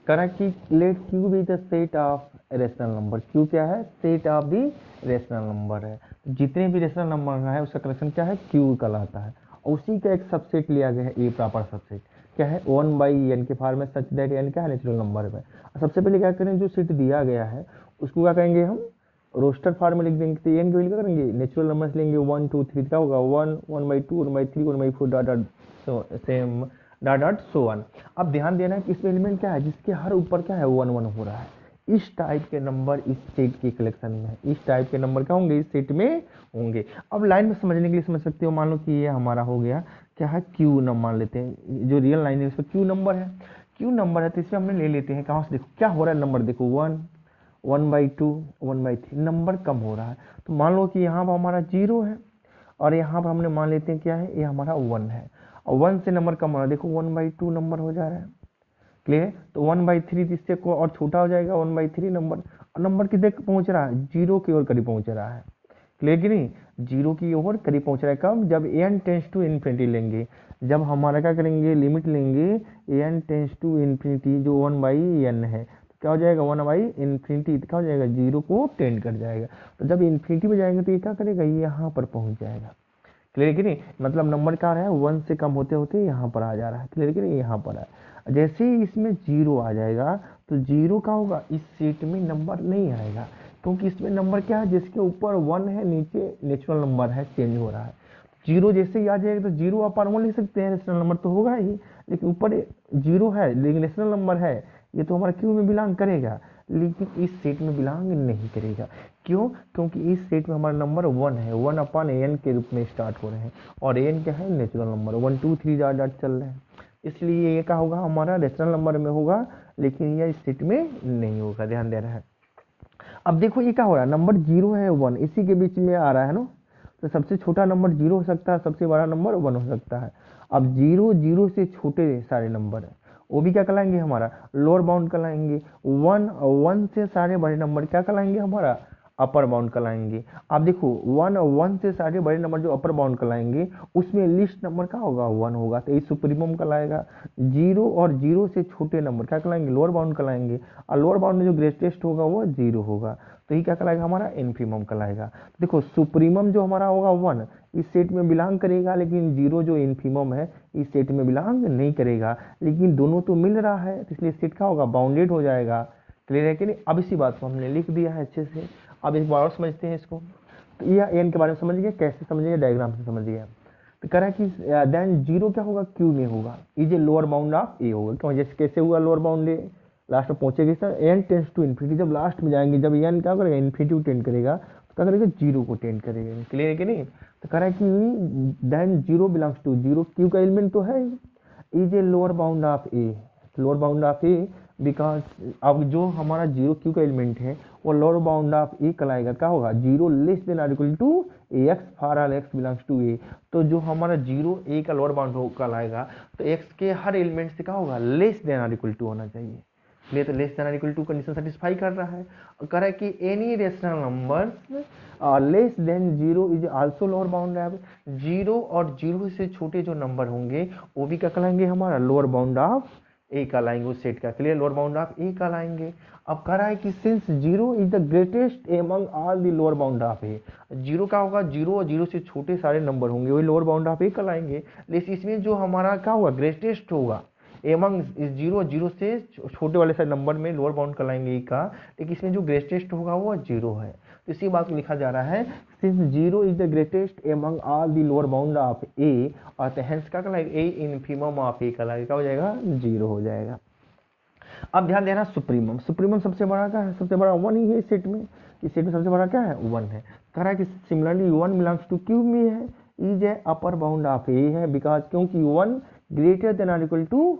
करा कि let Q be the set of rational number, Q क्या है, set of the rational number है, जितने भी रेशनल नंबर है उसका कलेक्शन क्या है, क्यू कहलाता है, और उसी का एक सबसेट लिया गया है, ए प्रॉपर सबसेट क्या है, 1/n के फॉर्म में, सच दैट n क्या है, नेचुरल नंबर में। सबसे पहले क्या करें, जो सेट दिया गया है उसको क्या करेंगे हम, रोस्टर फॉर्म में लिख देंगे, तो n के वैल्यू क्या करेंगे, नेचुरल नंबर लेंगे, 1 2 3 क्या होगा, 1 1/2 1/3 1/4 dot same dot so one. अब ध्यान देना है कि इसमें एलिमेंट क्या है, जिसके हर ऊपर क्या है 1 1 हो रहा है, इस टाइप के नंबर इस सेट के कलेक्शन में है, इस टाइप के नंबर क्या होंगे, इस सेट में होंगे। अब लाइन में समझने के लिए समझ सकते हो, मान लो कि ये हमारा हो गया क्या है, क्यू नंबर मान लेते हैं, जो रियल लाइन है इसमें क्यू नंबर है, क्यू नंबर है तो इसमें हमने ले लेते हैं, कहाँ से देखो क्या हो रहा है, नंबर देखो 1 1/2 1/3 नंबर कम हो रहा है, तो मान लो कि यहाँ पर हमारा 0 है और यहाँ पर हमने मान लेते हैं क्या है, ये हमारा 1 है, और 1 से नंबर कम हो रहा है, देखो 1/2 नंबर हो जा रहा है, क्लियर। तो 1/3 इससे को और छोटा हो जाएगा, 1/3 नंबर, और नंबर कितने पहुंच रहा है, 0 की ओर करीब पहुंच रहा है, क्लियर कि नहीं, 0 की ओर करीब पहुंच रहा है। कब, जब n टेंस टू इन्फिनिटी लेंगे, जब हमारा क्या करेंगे, लिमिट लेंगे n टेंस टू इन्फिनिटी, जो 1/n है, तो क्या हो जाएगा, 1/∞ क्या हो जाएगा, 0 को टेंड कर जाएगा, तो जब इन्फिनिटी में जाएंगे तो ये क्या करेगा, ये यहाँ पर पहुंच जाएगा, क्लियर कि नहीं, मतलब नंबर क्या रहा है, 1 से कम होते होते यहाँ पर आ जा रहा है, क्लियर कि नहीं, यहाँ पर है। जैसे ही इसमें 0 आ जाएगा तो 0 का होगा, इस सेट में नंबर नहीं आएगा, क्योंकि इसमें नंबर क्या है, जिसके ऊपर 1 है नीचे नेचुरल नंबर है, चेंज हो रहा है। 0 जैसे ही आ जाएगा तो 0 अपन 1 लिख सकते हैं, नेशनल नंबर तो होगा ही, लेकिन ऊपर 0 है लेकिन नेशनल नंबर है, ये तो हमारा क्यू में बिलोंग करेगा, लेकिन इस सेट में बिलोंग नहीं करेगा। क्यों, क्योंकि इस सेट में हमारा नंबर 1 है, 1/n के रूप में स्टार्ट हो रहे हैं, और n क्या है, नेचुरल नंबर, 1 2 3 डॉट डॉट चल रहे हैं, इसलिए ये क्या होगा, हमारा रेशनल नंबर में होगा, लेकिन यह इस सेट में नहीं होगा, ध्यान देना है। अब देखो ये क्या हो रहा है, नंबर 0 है 1 इसी के बीच में आ रहा है ना, तो सबसे छोटा नंबर 0 हो सकता है, सबसे बड़ा नंबर 1 हो सकता है। अब 0 से छोटे सारे नंबर है वो भी क्या कहलाएंगे, हमारा लोअर बाउंड कहलाएंगे, 1 से सारे बड़े नंबर क्या कहलाएंगे, हमारा अपर बाउंड कहलाएंगे। आप देखो 1 से सारे बड़े नंबर जो अपर बाउंड कहलाएंगे, उसमें लिस्ट नंबर क्या होगा, 1 होगा, तो ये सुप्रीमम कहलाएगा। 0 और 0 से छोटे नंबर क्या कहलाएंगे, लोअर बाउंड कहलाएंगे, और लोअर बाउंड में जो ग्रेटेस्ट होगा वो 0 होगा, तो ये क्या कहलाएगा, हमारा इन्फीमम कहलाएगा। देखो सुप्रीमम जो हमारा होगा 1 इस सेट में बिलोंग करेगा, लेकिन 0 जो इन्फीमम है इस सेट में बिलोंग नहीं करेगा, लेकिन दोनों तो मिल रहा है, तो इसलिए सेट क्या होगा, बाउंडेड हो जाएगा, क्लियर है कि नहीं। अब इसी बात को हमने लिख दिया है अच्छे से। अब एक बार और समझते हैं इसको, तो यह एन के बारे में समझ गए, कैसे समझिए, डायग्राम से समझिए। तो कह रहा है कि देन 0 क्या होगा, क्यू में होगा, is a lower bound of A होगा, क्यों, जैसे कैसे हुआ लोअर बाउंड ए, लास्ट में पहुंचेगी sir, n tends to infinity, जब लास्ट में जाएंगे, जब n क्या करेगा, इन्फिनिटी टेंड करेगा, तो क्या करेगा, 0 को टेंड करेगा, क्लियर है कि नहीं। तो कह रहा है कि देन 0 बिलोंग्स टू 0, क्यू का एलिमेंट तो है, is a lower bound of A, lower bound of A, because अब जो हमारा 0 क्यू का एलिमेंट है वो लोअर बाउंड ऑफ ए कहलाएगा, क्या होगा, 0 less than or equal to x for all x belongs to A, तो जो हमारा 0 ए का लोअर बाउंड कहलाएगा, तो एक्स के हर एलिमेंट से क्या होगा, less than or equal to होना चाहिए, ले तो less than equal to condition satisfy कर रहा है। कह रहा है कि any rational number less than zero is also lower bound of zero, और जीरो से छोटे जो नंबर होंगे वो भी क्या कहलाएंगे, हमारा लोअर बाउंड ऑफ ए कहलाएंगे उस सेट का। Clear, lower bound of A कहलाएंगे। अब कह रहा है कि since zero is the greatest among all the lower bound of A, zero क्या होगा, जीरो और जीरो से छोटे सारे नंबर होंगे वही लोअर बाउंड ऑफ ए कहलाएंगे। लेकिन इसमें जो हमारा क्या होगा, ग्रेटेस्ट होगा एमंग जीरो, जीरो से छोटे वाले सारे नंबर में लोअर बाउंड कहलाएंगे ए का, लेकिन इसमें जो ग्रेटेस्ट होगा वो जीरो है। तो इसी बात को लिखा जा रहा है since zero is the greatest among all the lower bound of A, और हेंस क्या कहलाएगा, ए इनफीमम ऑफ ए कहलाएगा, क्या हो जाएगा, जीरो हो जाएगा। अब ध्यान देना, सुप्रीमम, सुप्रीमम सबसे बड़ा क्या है, सबसे बड़ा वन ही है इस सेट में, इस सेट में सबसे बड़ा क्या है, वन है। कह रहा है कि similarly one belongs to Q में है, is a upper bound of A है, बिकॉज क्योंकि वन ग्रेटर देन और इक्वल टू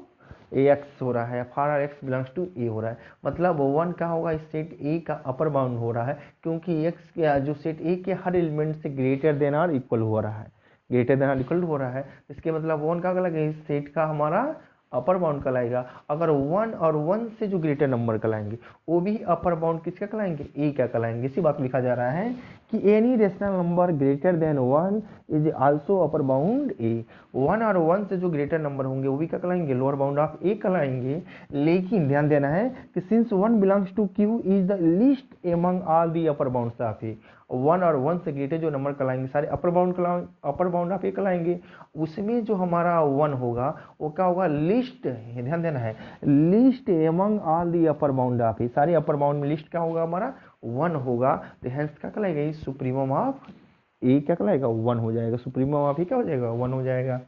एक्स हो रहा है, for x belongs to A हो रहा है, मतलब वन का होगा इस सेट ए का अपर बाउंड हो रहा है, क्योंकि एक्स का जो सेट ए के हर एलिमेंट से ग्रेटर देन और इक्वल हो रहा है, ग्रेटर देन और इक्वल हो रहा है। इसके मतलब वन का अलग है, इस सेट का हमारा अपर बाउंड कहलाएगा। अगर वन और वन से जो ग्रेटर नंबर कहलाएंगे वो भी अपर बाउंड किसका कहलाएंगे, ए का कहलाएंगे। इसी बात लिखा जा रहा है कि any rational number greater then one is also upper bound A, one और वन से जो ग्रेटर नंबर होंगे वो भी क्या कहलाएंगे, लोअर बाउंड ऑफ ए कहलाएंगे। लेकिन ध्यान देना है कि since one belongs to Q is the least among all the upper bounds of A, one और वन से ग्रेटर जो नंबर कहलाएंगे सारे अपर बाउंड ऑफ ए कहलाएंगे। उसमें जो हमारा वन होगा वो क्या होगा, लिस्ट, ध्यान देना है, least among all the upper bound of A, सारे अपर बाउंड में लिस्ट क्या होगा, हमारा वन होगा। तो हेंस क्या कहलाएगा, सुप्रीमम ऑफ ए क्या कहलाएगा, वन हो जाएगा, सुप्रीमम ऑफ ए क्या हो जाएगा, वन हो जाएगा।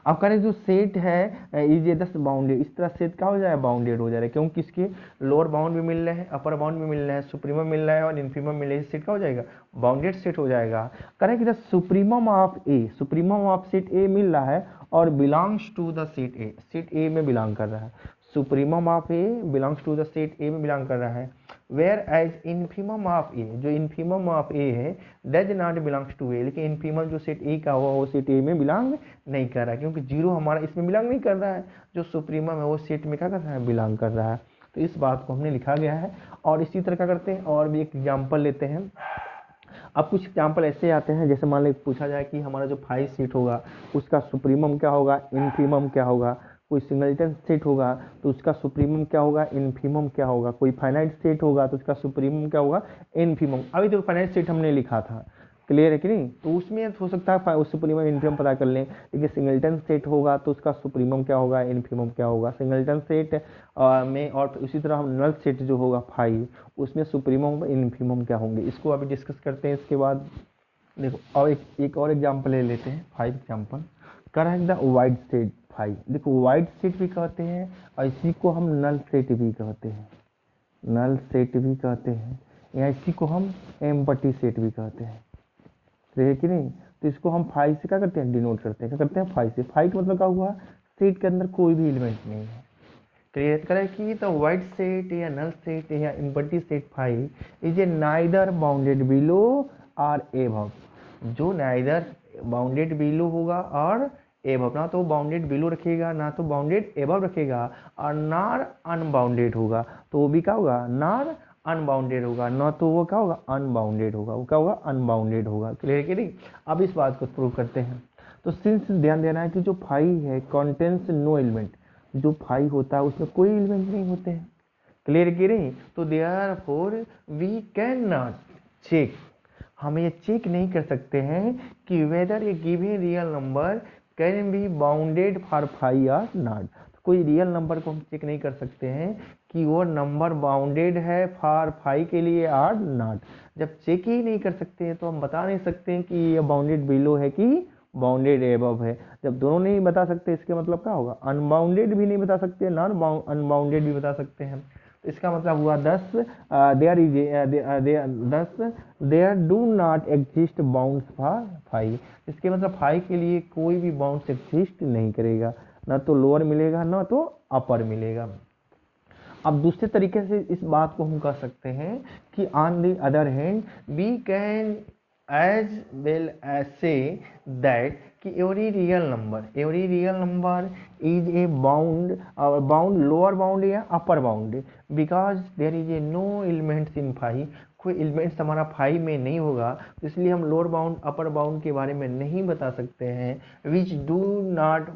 अब करें जो सेट है इज ए दस बाउंडेड, इस तरह सेट क्या हो जाएगा, बाउंडेड हो जाएगा, क्योंकि इसके लोअर बाउंड भी मिल रहे हैं, अपर बाउंड भी मिल रहे हैं, सुप्रीमम मिल रहा है और इनफीमम मिल रहा है, सेट क्या हो जाएगा, बाउंडेड सेट हो जाएगा। करें कि the supremum of A, supremum of set A मिल रहा है और belongs to the set A, set A में बिलोंग कर रहा है, supremum of A belongs to the set A में बिलोंग कर रहा है। Where as infimum of A, जो इनफीमम ऑफ ए है does not belongs to A, लेकिन इनफीमम जो सेट ए का हुआ वो सेट ए में बिलोंग नहीं कर रहा है, क्योंकि जीरो हमारा इसमें बिलोंग नहीं कर रहा है, जो सुप्रीमम है वो सेट में क्या कर रहा है, बिलोंग कर रहा है। तो इस बात को हमने लिखा गया है। और इसी तरह क्या करते हैं, और भी एक एग्जाम्पल लेते हैं। अब कुछ एग्जाम्पल ऐसे आते हैं, जैसे मान लो पूछा जाए कि हमारा जो 5 सेट होगा उसका सुप्रीमम क्या होगा, इनफीमम क्या होगा, कोई सिंगलटन सेट होगा तो उसका सुप्रीमम क्या होगा, इनफीमम क्या होगा, कोई फाइनाइट सेट होगा तो उसका सुप्रीमम क्या होगा, इनफीमम। अभी तो फाइनाइट सेट हमने लिखा था, क्लियर है कि नहीं, तो उसमें हो सकता है सुप्रीमम इनफीमम पता कर लें, लेकिन सिंगलटन सेट होगा तो उसका सुप्रीमम क्या होगा, इनफीमम क्या होगा, सिंगलटन सेट में। और उसी तरह हम नल सेट जो होगा 5, उसमें सुप्रीमम इनफीमम क्या होंगे, इसको अभी डिस्कस करते हैं। इसके बाद देखो और एक और एग्जाम्पल ले लेते हैं, 5 एग्जाम्पल। करें द वाइड सेट 5, देखो वाइड सेट भी कहते हैं और इसी को हम नल सेट भी कहते हैं, नल सेट भी कहते हैं, या इसी को हम एम्प्टी सेट भी कहते हैं, है कि नहीं। तो इसको हम 5 से क्या करते हैं, डिनोट करते हैं, क्या करते हैं, 5 से। 5 का मतलब क्या हुआ, सेट के अंदर कोई भी एलिमेंट नहीं है। क्लियर करें कि द वाइड सेट या नल सेट या empty set 5 is a neither bounded below और एबव, जो नाइदर बाउंडेड बिलो होगा और एबव, ना तो बाउंडेड बिलो रखेगा ना तो बाउंडेड एबव रखेगा, और नार अनबाउंडेड होगा तो वो भी क्या होगा, नार अनबाउंडेड होगा, ना तो वो क्या होगा, अनबाउंडेड होगा, वो क्या होगा, अनबाउंडेड होगा। क्लियर कि नहीं। अब इस बात को प्रूव करते हैं। तो सिंस ध्यान देना है कि जो 5 है कॉन्टेंस नो एलिमेंट, जो 5 होता है उसमें कोई एलिमेंट नहीं होते हैं, क्लियर कि नहीं। तो therefore we can not check, हम ये चेक नहीं कर सकते हैं कि whether a given real number can be bounded for 5 और नॉट। कोई रियल नंबर को हम चेक नहीं कर सकते हैं कि वो नंबर बाउंडेड है फॉर 5 के लिए और नॉट। जब चेक ही नहीं कर सकते हैं तो हम बता नहीं सकते हैं कि ये बाउंडेड बिलो है कि बाउंडेड एबव है। जब दोनों नहीं बता सकते इसके मतलब क्या होगा, अनबाउंडेड भी नहीं बता सकते, नॉन अनबाउंडेड भी बता सकते हैं। तो इसका मतलब हुआ 10 there do not exist bounds for 5। इसके मतलब 5 के लिए कोई भी बाउंड्स एग्जिस्ट नहीं करेगा, ना तो लोअर मिलेगा ना तो अपर मिलेगा। अब दूसरे तरीके से इस बात को हम कह सकते हैं कि on the other hand we can as well as say that कि every real number is a bound lower bound या upper bound, because there is a no elements in five, कोई एलिमेंट्स हमारा फाइव में नहीं होगा, तो इसलिए हम लोअर बाउंड अपर बाउंड के बारे में नहीं बता सकते हैं, which do not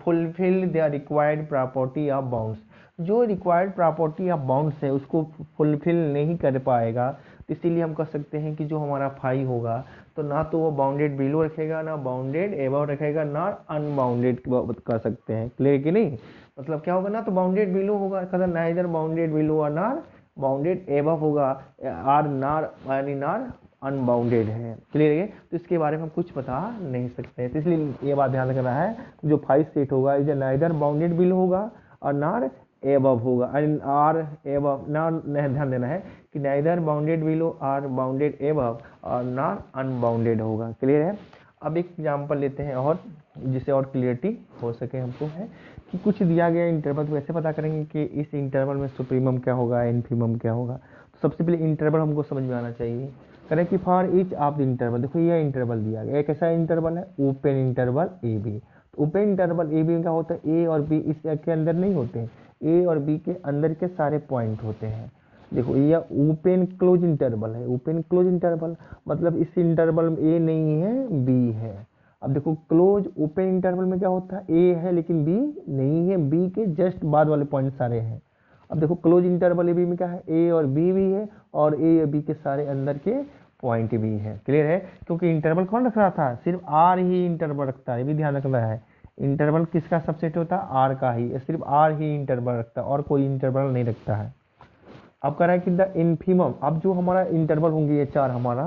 fulfil the required property of bounds, जो रिक्वायर्ड प्रॉपर्टी ऑफ बाउंड्स है उसको फुलफिल नहीं कर पाएगा, तो इसीलिए हम कह सकते हैं कि जो हमारा फाइव होगा तो ना तो वो बाउंडेड बिलो रखेगा, ना बाउंडेड एबव रखेगा, ना अनबाउंडेड कर सकते हैं। क्लियर कि नहीं? मतलब क्या होगा, ना तो बाउंडेड बिलो होगा, कहता नाइदर बाउंडेड बिलो और नार बाउंडेड एबव होगा, आर नार यानी नार अनबाउंडेड है। क्लियर है? तो इसके बारे में हम कुछ बता नहीं सकते, तो इसलिए ये बात ध्यान रखना है, जो फाइव सेट होगा इज नाइदर बाउंडेड बिलो होगा और नार एबव होगा, आर एबव ना ध्यान देना है कि neither bounded below or bounded above और नॉट अनबाउंडेड होगा। क्लियर है? अब एक एग्जांपल लेते हैं और जिससे और क्लियरिटी हो सके हमको, है कि कुछ दिया गया इंटरवल, तो कैसे पता करेंगे कि इस इंटरवल में सुप्रीमम क्या होगा, इन्फीमम क्या होगा। तो सबसे पहले इंटरवल हमको समझ में आना चाहिए। करें कि for each of the interval, देखो ये इंटरवल दिया गया, एक ऐसा इंटरवल है ओपन इंटरवल ए बी, तो ओपन इंटरवल ए बी का होता है ए और बी इसके अंदर नहीं होते हैं, ए और बी के अंदर के सारे पॉइंट होते हैं। देखो ये ओपन क्लोज इंटरवल है, ओपन क्लोज इंटरवल मतलब इस इंटरवल में ए नहीं है बी है। अब देखो क्लोज ओपन इंटरवल में क्या होता है, ए है लेकिन बी नहीं है, बी के जस्ट बाद वाले पॉइंट सारे हैं। अब देखो क्लोज इंटरवल ए बी में क्या है, ए और बी भी है और ए और बी के सारे अंदर के पॉइंट भी है। क्लियर है? क्योंकि इंटरवल कौन रख रहा था, सिर्फ आर ही इंटरवल रखता है, ये भी ध्यान रखना है। इंटरवल किसका सबसेट होता है, आर का ही, सिर्फ आर ही इंटरवल रखता है और कोई इंटरवल नहीं रखता है। अब कह रहा है कि द इन्फीमम, अब जो हमारा इंटरवल होंगे ये चार हमारा,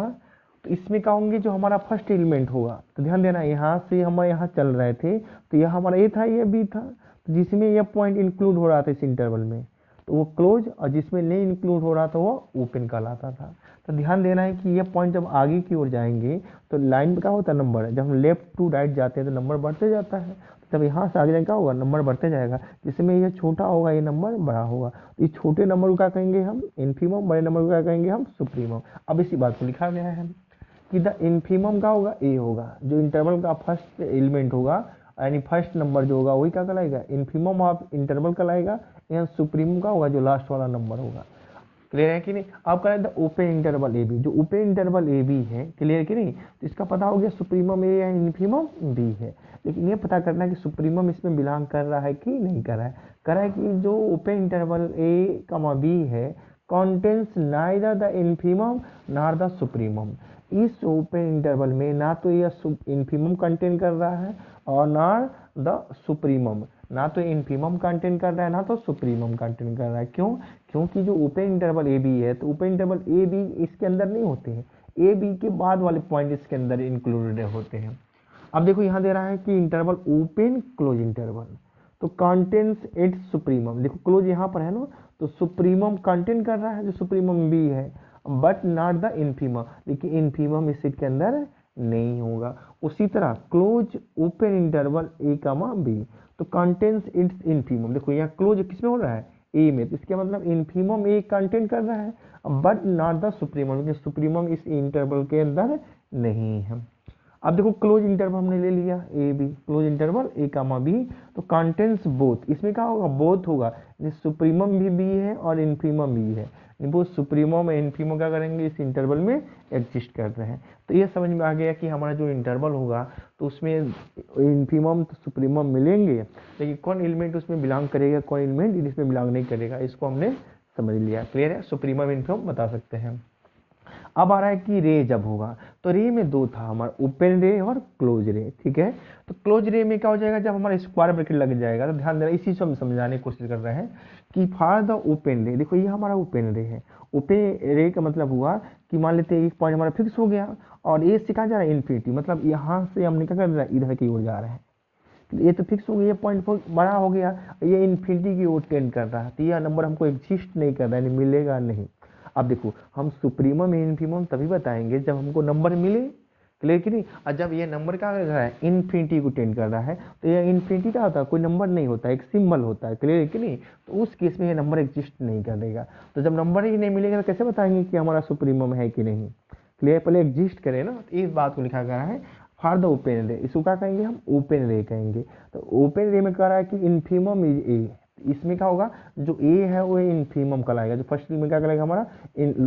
तो इसमें क्या होंगे, जो हमारा फर्स्ट एलिमेंट होगा, तो ध्यान देना यहाँ से हम यहाँ चल रहे थे तो यह हमारा ए था, ये बी था, तो जिसमें यह पॉइंट इंक्लूड हो रहा था इस इंटरवल में तो वो क्लोज, और जिसमें नहीं इंक्लूड हो रहा था वो ओपन कहलाता था। तो ध्यान देना है कि ये पॉइंट जब आगे की ओर जाएंगे तो लाइन में क्या होता है, नंबर, जब हम लेफ्ट टू राइट जाते हैं तो नंबर बढ़ते जाता है, तब यहाँ से आगे जाए क्या होगा, नंबर बढ़ते जाएगा, जिसमें ये छोटा होगा ये नंबर बड़ा होगा, तो इस छोटे नंबर को क्या कहेंगे हम इन्फीमम, बड़े नंबर को क्या कहेंगे हम सुप्रीमम। अब इसी बात को लिखा गया है कि द इन्फीमम का होगा ए होगा, जो इंटरवल का फर्स्ट एलिमेंट होगा यानी फर्स्ट नंबर जो होगा वही क्या कहलाएगा, इन्फीमम ऑफ इंटरवल कहलाएगा, या सुप्रीमम का होगा जो लास्ट वाला नंबर होगा। क्लियर है कि नहीं? अब करें the open interval A B, जो ओपन इंटरवल ए बी है, क्लियर कि नहीं, तो इसका पता हो गया सुप्रीमम ए या इन्फीमम बी है, लेकिन ये पता करना है कि सुप्रीमम इसमें बिलोंग कर रहा है कि नहीं कर रहा है। कर रहा है कि जो ओपन इंटरवल ए कमा बी है contains neither the infimum nor the supremum, इस ओपन इंटरवल में ना तो यह इन्फीमम कंटेन कर रहा है और नॉर द सुप्रीमम, ना तो इन्फीमम कंटेन कर रहा है ना तो सुप्रीमम कंटेन कर रहा है। क्यों? क्योंकि जो ओपन इंटरवल ए बी है तो ओपन इंटरवल ए बी इसके अंदर नहीं होते हैं, ए बी के बाद वाले पॉइंट इसके अंदर इंक्लूडेड होते हैं। अब देखो यहाँ दे रहा है कि इंटरवल ओपन क्लोज इंटरवल, तो कंटेंस इट सुप्रीमम, देखो क्लोज यहाँ पर है ना, तो सुप्रीमम कंटेन कर रहा है जो सुप्रीमम बी है, बट नॉट द इन्फीमम, लेकिन इन्फीमम इस सीट के अंदर नहीं होगा। उसी तरह close open interval A comma B, तो कंटेंस इट्स इन्फीमम, देखो यहाँ क्लोज किसमें हो रहा है ए में, तो इसका मतलब इन्फीमम ए कंटेन कर रहा है बट नॉट द सुप्रीमम, लेकिन सुप्रीमम इस इंटरवल के अंदर नहीं है। अब देखो क्लोज इंटरवल हमने ले लिया A B, close interval A comma B, तो कंटेंस बोथ, इसमें क्या होगा बोथ होगा, सुप्रीमम भी बी है और इन्फीमम भी है, वो सुप्रीमम और इन्फीमम क्या करेंगे इस इंटरवल में एग्जिस्ट कर रहे हैं। तो ये समझ में आ गया कि हमारा जो इंटरवल होगा तो उसमें इन्फीमम तो सुप्रीमम मिलेंगे, लेकिन कौन एलिमेंट उसमें बिलोंग करेगा कौन एलिमेंट इसमें बिलोंग नहीं करेगा, इसको हमने समझ लिया। क्लियर है? सुप्रीमम इन्फीमम बता सकते हैं। अब आ रहा है कि रे जब होगा, तो रे में दो था हमारा ओपन रे और क्लोज रे, ठीक है। तो क्लोज रे में क्या हो जाएगा, जब हमारा स्क्वायर ब्रैकेट लग जाएगा, तो ध्यान देना इसी से हम समझाने की कोशिश कर रहे हैं कि फॉर द ओपन रे, देखो ये हमारा ओपन रे है, ओपन रे का मतलब हुआ कि मान लेते हैं एक पॉइंट हमारा फिक्स हो गया और ए से कहा जा रहा है इन्फिनिटी, मतलब यहाँ से हमने क्या कर रहा है इधर की ओर जा रहे हैं, ये तो फिक्स हो गया, ये पॉइंट बड़ा हो गया, ये इन्फिनिटी की ओर टेंड कर रहा है, तो यह नंबर हमको एग्जिस्ट नहीं कर रहा है, मिलेगा नहीं। अब देखो हम सुप्रीमम इन्फीमम तभी बताएंगे जब हमको नंबर मिले, क्लियर कि नहीं। और जब ये नंबर क्या कर रहा है इन्फिनिटी को टेंड कर रहा है, तो ये इन्फिनिटी क्या होता है कोई नंबर नहीं होता, एक सिंबल होता है, क्लियर कि नहीं। तो उस केस में ये नंबर एग्जिस्ट नहीं करेगा, तो जब नंबर ही नहीं मिलेगा तो कैसे बताएंगे कि हमारा सुप्रीमम है कि नहीं। क्लियर, पहले एग्जिस्ट करे ना, तो इस बात को लिखा गया है फॉर द ओपन रे, इसको क्या कहेंगे हम, ओपन रे कहेंगे। तो ओपन रे में कह रहा है कि इन्फीमम इज ए, इसमें क्या होगा, जो ए है वो इन्फीमम कहलाएगा। जो फर्स्ट में क्या कहलाएगा हमारा,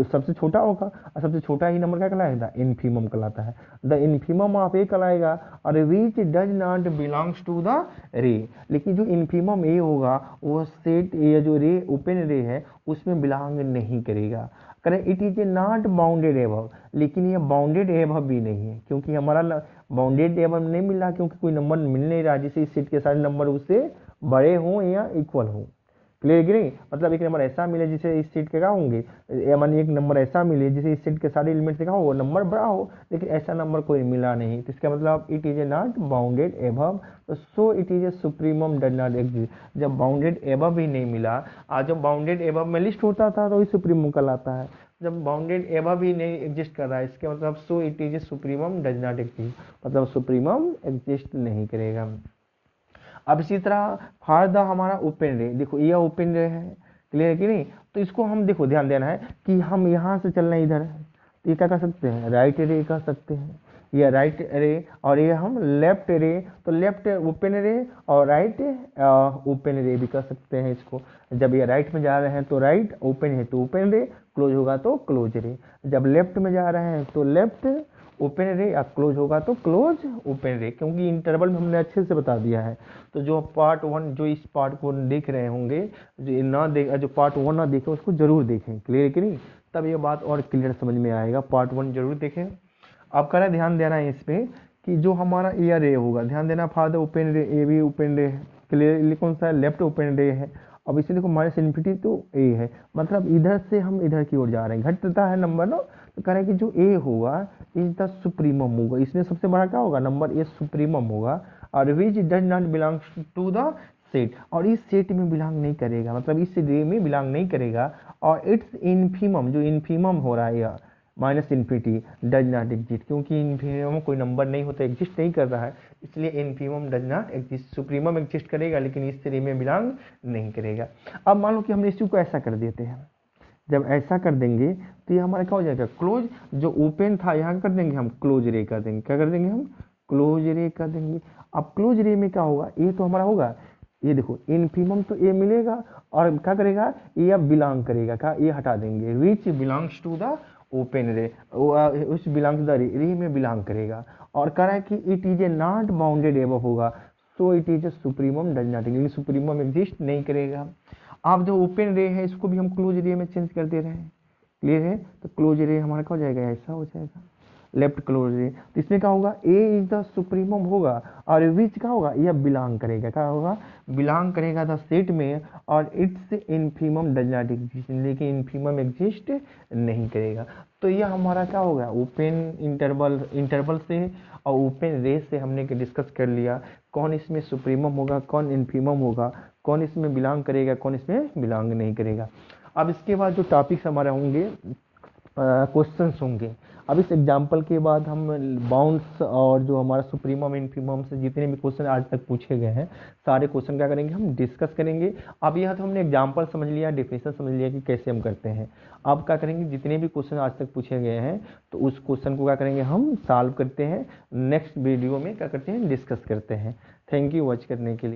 सबसे छोटा होगा, और सबसे छोटा ही नंबर क्या कहलाएगा, इन्फीमम कहलाता है। द इन्फीमम ऑफ ए कहलाएगा, और which does not belongs to the ray. लेकिन जो इन्फीमम ए होगा वो सेट ए, जो रे ओपन रे है उसमें बिलोंग नहीं करेगा। करें it is a not bounded above, लेकिन ये बाउंडेड एबव भी नहीं है, क्योंकि हमारा बाउंडेड एबव नहीं मिला, क्योंकि कोई नंबर मिल नहीं रहा जिसे इस सेट के सारे नंबर उससे बड़े हों या इक्वल हों। क्लियर कि नहीं, मतलब एक नंबर ऐसा मिले जिसे इस सेट के क्या होंगे, मानिए एक नंबर ऐसा मिले जिसे इस सेट के सारे एलिमेंट से क्या हो, वो नंबर बड़ा हो, लेकिन ऐसा नंबर कोई मिला नहीं, तो इसका मतलब it is a not bounded above, so it is a supremum does not exist. जब बाउंडेड एबव भी नहीं मिला, आज जब बाउंडेड एबव में लिस्ट होता था तो वही सुप्रीमम कहलाता है, जब बाउंडेड एबव भी नहीं एग्जिस्ट कर रहा है, इसके मतलब सो it is a supremum does not exist, मतलब सुप्रीमम एग्जिस्ट नहीं करेगा। अब इसी तरह फॉर द हमारा ओपन रे, देखो ये ओपन रे है, क्लियर है कि नहीं, तो इसको हम देखो ध्यान देना है कि हम यहाँ से चलना इधर है, तो ये क्या कर सकते हैं, राइट रे कर सकते हैं, ये राइट रे, और ये हम लेफ्ट रे, तो लेफ्ट ओपन रे और राइट ओपन रे भी कर सकते हैं इसको। जब ये राइट में जा रहे हैं तो राइट, ओपन है तो ओपन रे, क्लोज होगा तो क्लोज रे। जब लेफ्ट में जा रहे हैं तो लेफ्ट ओपन रे, या क्लोज होगा तो क्लोज ओपन रे, क्योंकि इंटरवल में हमने अच्छे से बता दिया है। तो जो पार्ट 1, जो इस पार्ट को देख रहे होंगे, जो पार्ट 1 ना देखे उसको जरूर देखें, क्लियर कि नहीं, तब ये बात और क्लियर समझ में आएगा। पार्ट 1 जरूर देखें। अब करें ध्यान देना है इस पे कि जो हमारा ए रे होगा, ध्यान देना, फॉर द ओपन रे, ए भी ओपन रे है, क्लियर, कौन सा है, लेफ्ट ओपन रे है। अब इसे देखो माइनस इन्फिनिटी तो ए है, मतलब इधर से हम इधर की ओर जा रहे हैं, घटता है नंबर ना, तो कह रहे हैं कि जो ए होगा इज द सुप्रीमम होगा, इसमें सबसे बड़ा क्या होगा, नंबर ए सुप्रीमम होगा, और which does not belongs to the set, और इस सेट में बिलोंग नहीं करेगा, मतलब इस रे में बिलोंग नहीं करेगा, और इट्स इन्फीमम, जो इन्फीमम हो रहा है या minus infinity does not exist, क्योंकि इन्फीमम कोई नंबर नहीं होता, एग्जिस्ट नहीं कर रहा है, इसलिए infimum does not exist. Supremum exist करेगा लेकिन इस रे में बिलोंग नहीं करेगा। अब मान लो कि हमने इस चीज को ऐसा कर देते हैं, जब ऐसा कर देंगे तो ये हमारा क्या हो जाएगा, क्लोज, जो ओपन था यहाँ कर देंगे हम क्लोज रे कर देंगे, क्या कर देंगे हम, क्लोज रे कर देंगे। अब क्लोज रे में क्या होगा, ये तो हमारा होगा, ये देखो इन्फीमम तो ए मिलेगा, और क्या करेगा, ये अब बिलोंग करेगा, क्या, ये हटा देंगे, which belongs to the open ray, उस बिलोंग्स द रे में बिलोंग करेगा, और कह रहा है कि it is a not bounded above होगा, so it is a supremum does not exist, supremum exist नहीं करेगा। आप जो ओपन रे है इसको भी हम क्लोज रे में चेंज कर दे रहे हैं, क्लियर है, तो क्लोज रे हमारा क्या हो जाएगा, ऐसा हो जाएगा, लेफ्ट क्लोज रे, तो इसमें क्या होगा, ए इज द सुप्रीमम होगा, और विच क्या होगा, यह बिलोंग करेगा, क्या होगा, बिलोंग करेगा द सेट में, और it's infimum does not exist, लेकिन इन्फीमम एग्जिस्ट नहीं करेगा। तो यह हमारा क्या होगा, ओपन इंटरवल से और ओपन रे से हमने डिस्कस कर लिया, कौन इसमें सुप्रीमम होगा, कौन इन्फीमम होगा, कौन इसमें बिलोंग करेगा, कौन इसमें बिलोंग नहीं करेगा। अब इसके बाद जो टॉपिक्स हमारे होंगे, क्वेश्चंस होंगे। अब इस एग्जाम्पल के बाद हम बाउंड्स और जो हमारा सुप्रीमम इन्फीमम से जितने भी क्वेश्चन आज तक पूछे गए हैं, सारे क्वेश्चन क्या करेंगे, हम डिस्कस करेंगे। अब यह तो हमने एग्जाम्पल समझ लिया, डेफिनेशन समझ लिया कि कैसे हम करते हैं। अब क्या करेंगे, जितने भी क्वेश्चन आज तक पूछे गए हैं तो उस क्वेश्चन को क्या करेंगे, हम सॉल्व करते हैं, नेक्स्ट वीडियो में क्या करते हैं, डिस्कस करते हैं। थैंक यू वॉच करने के लिए।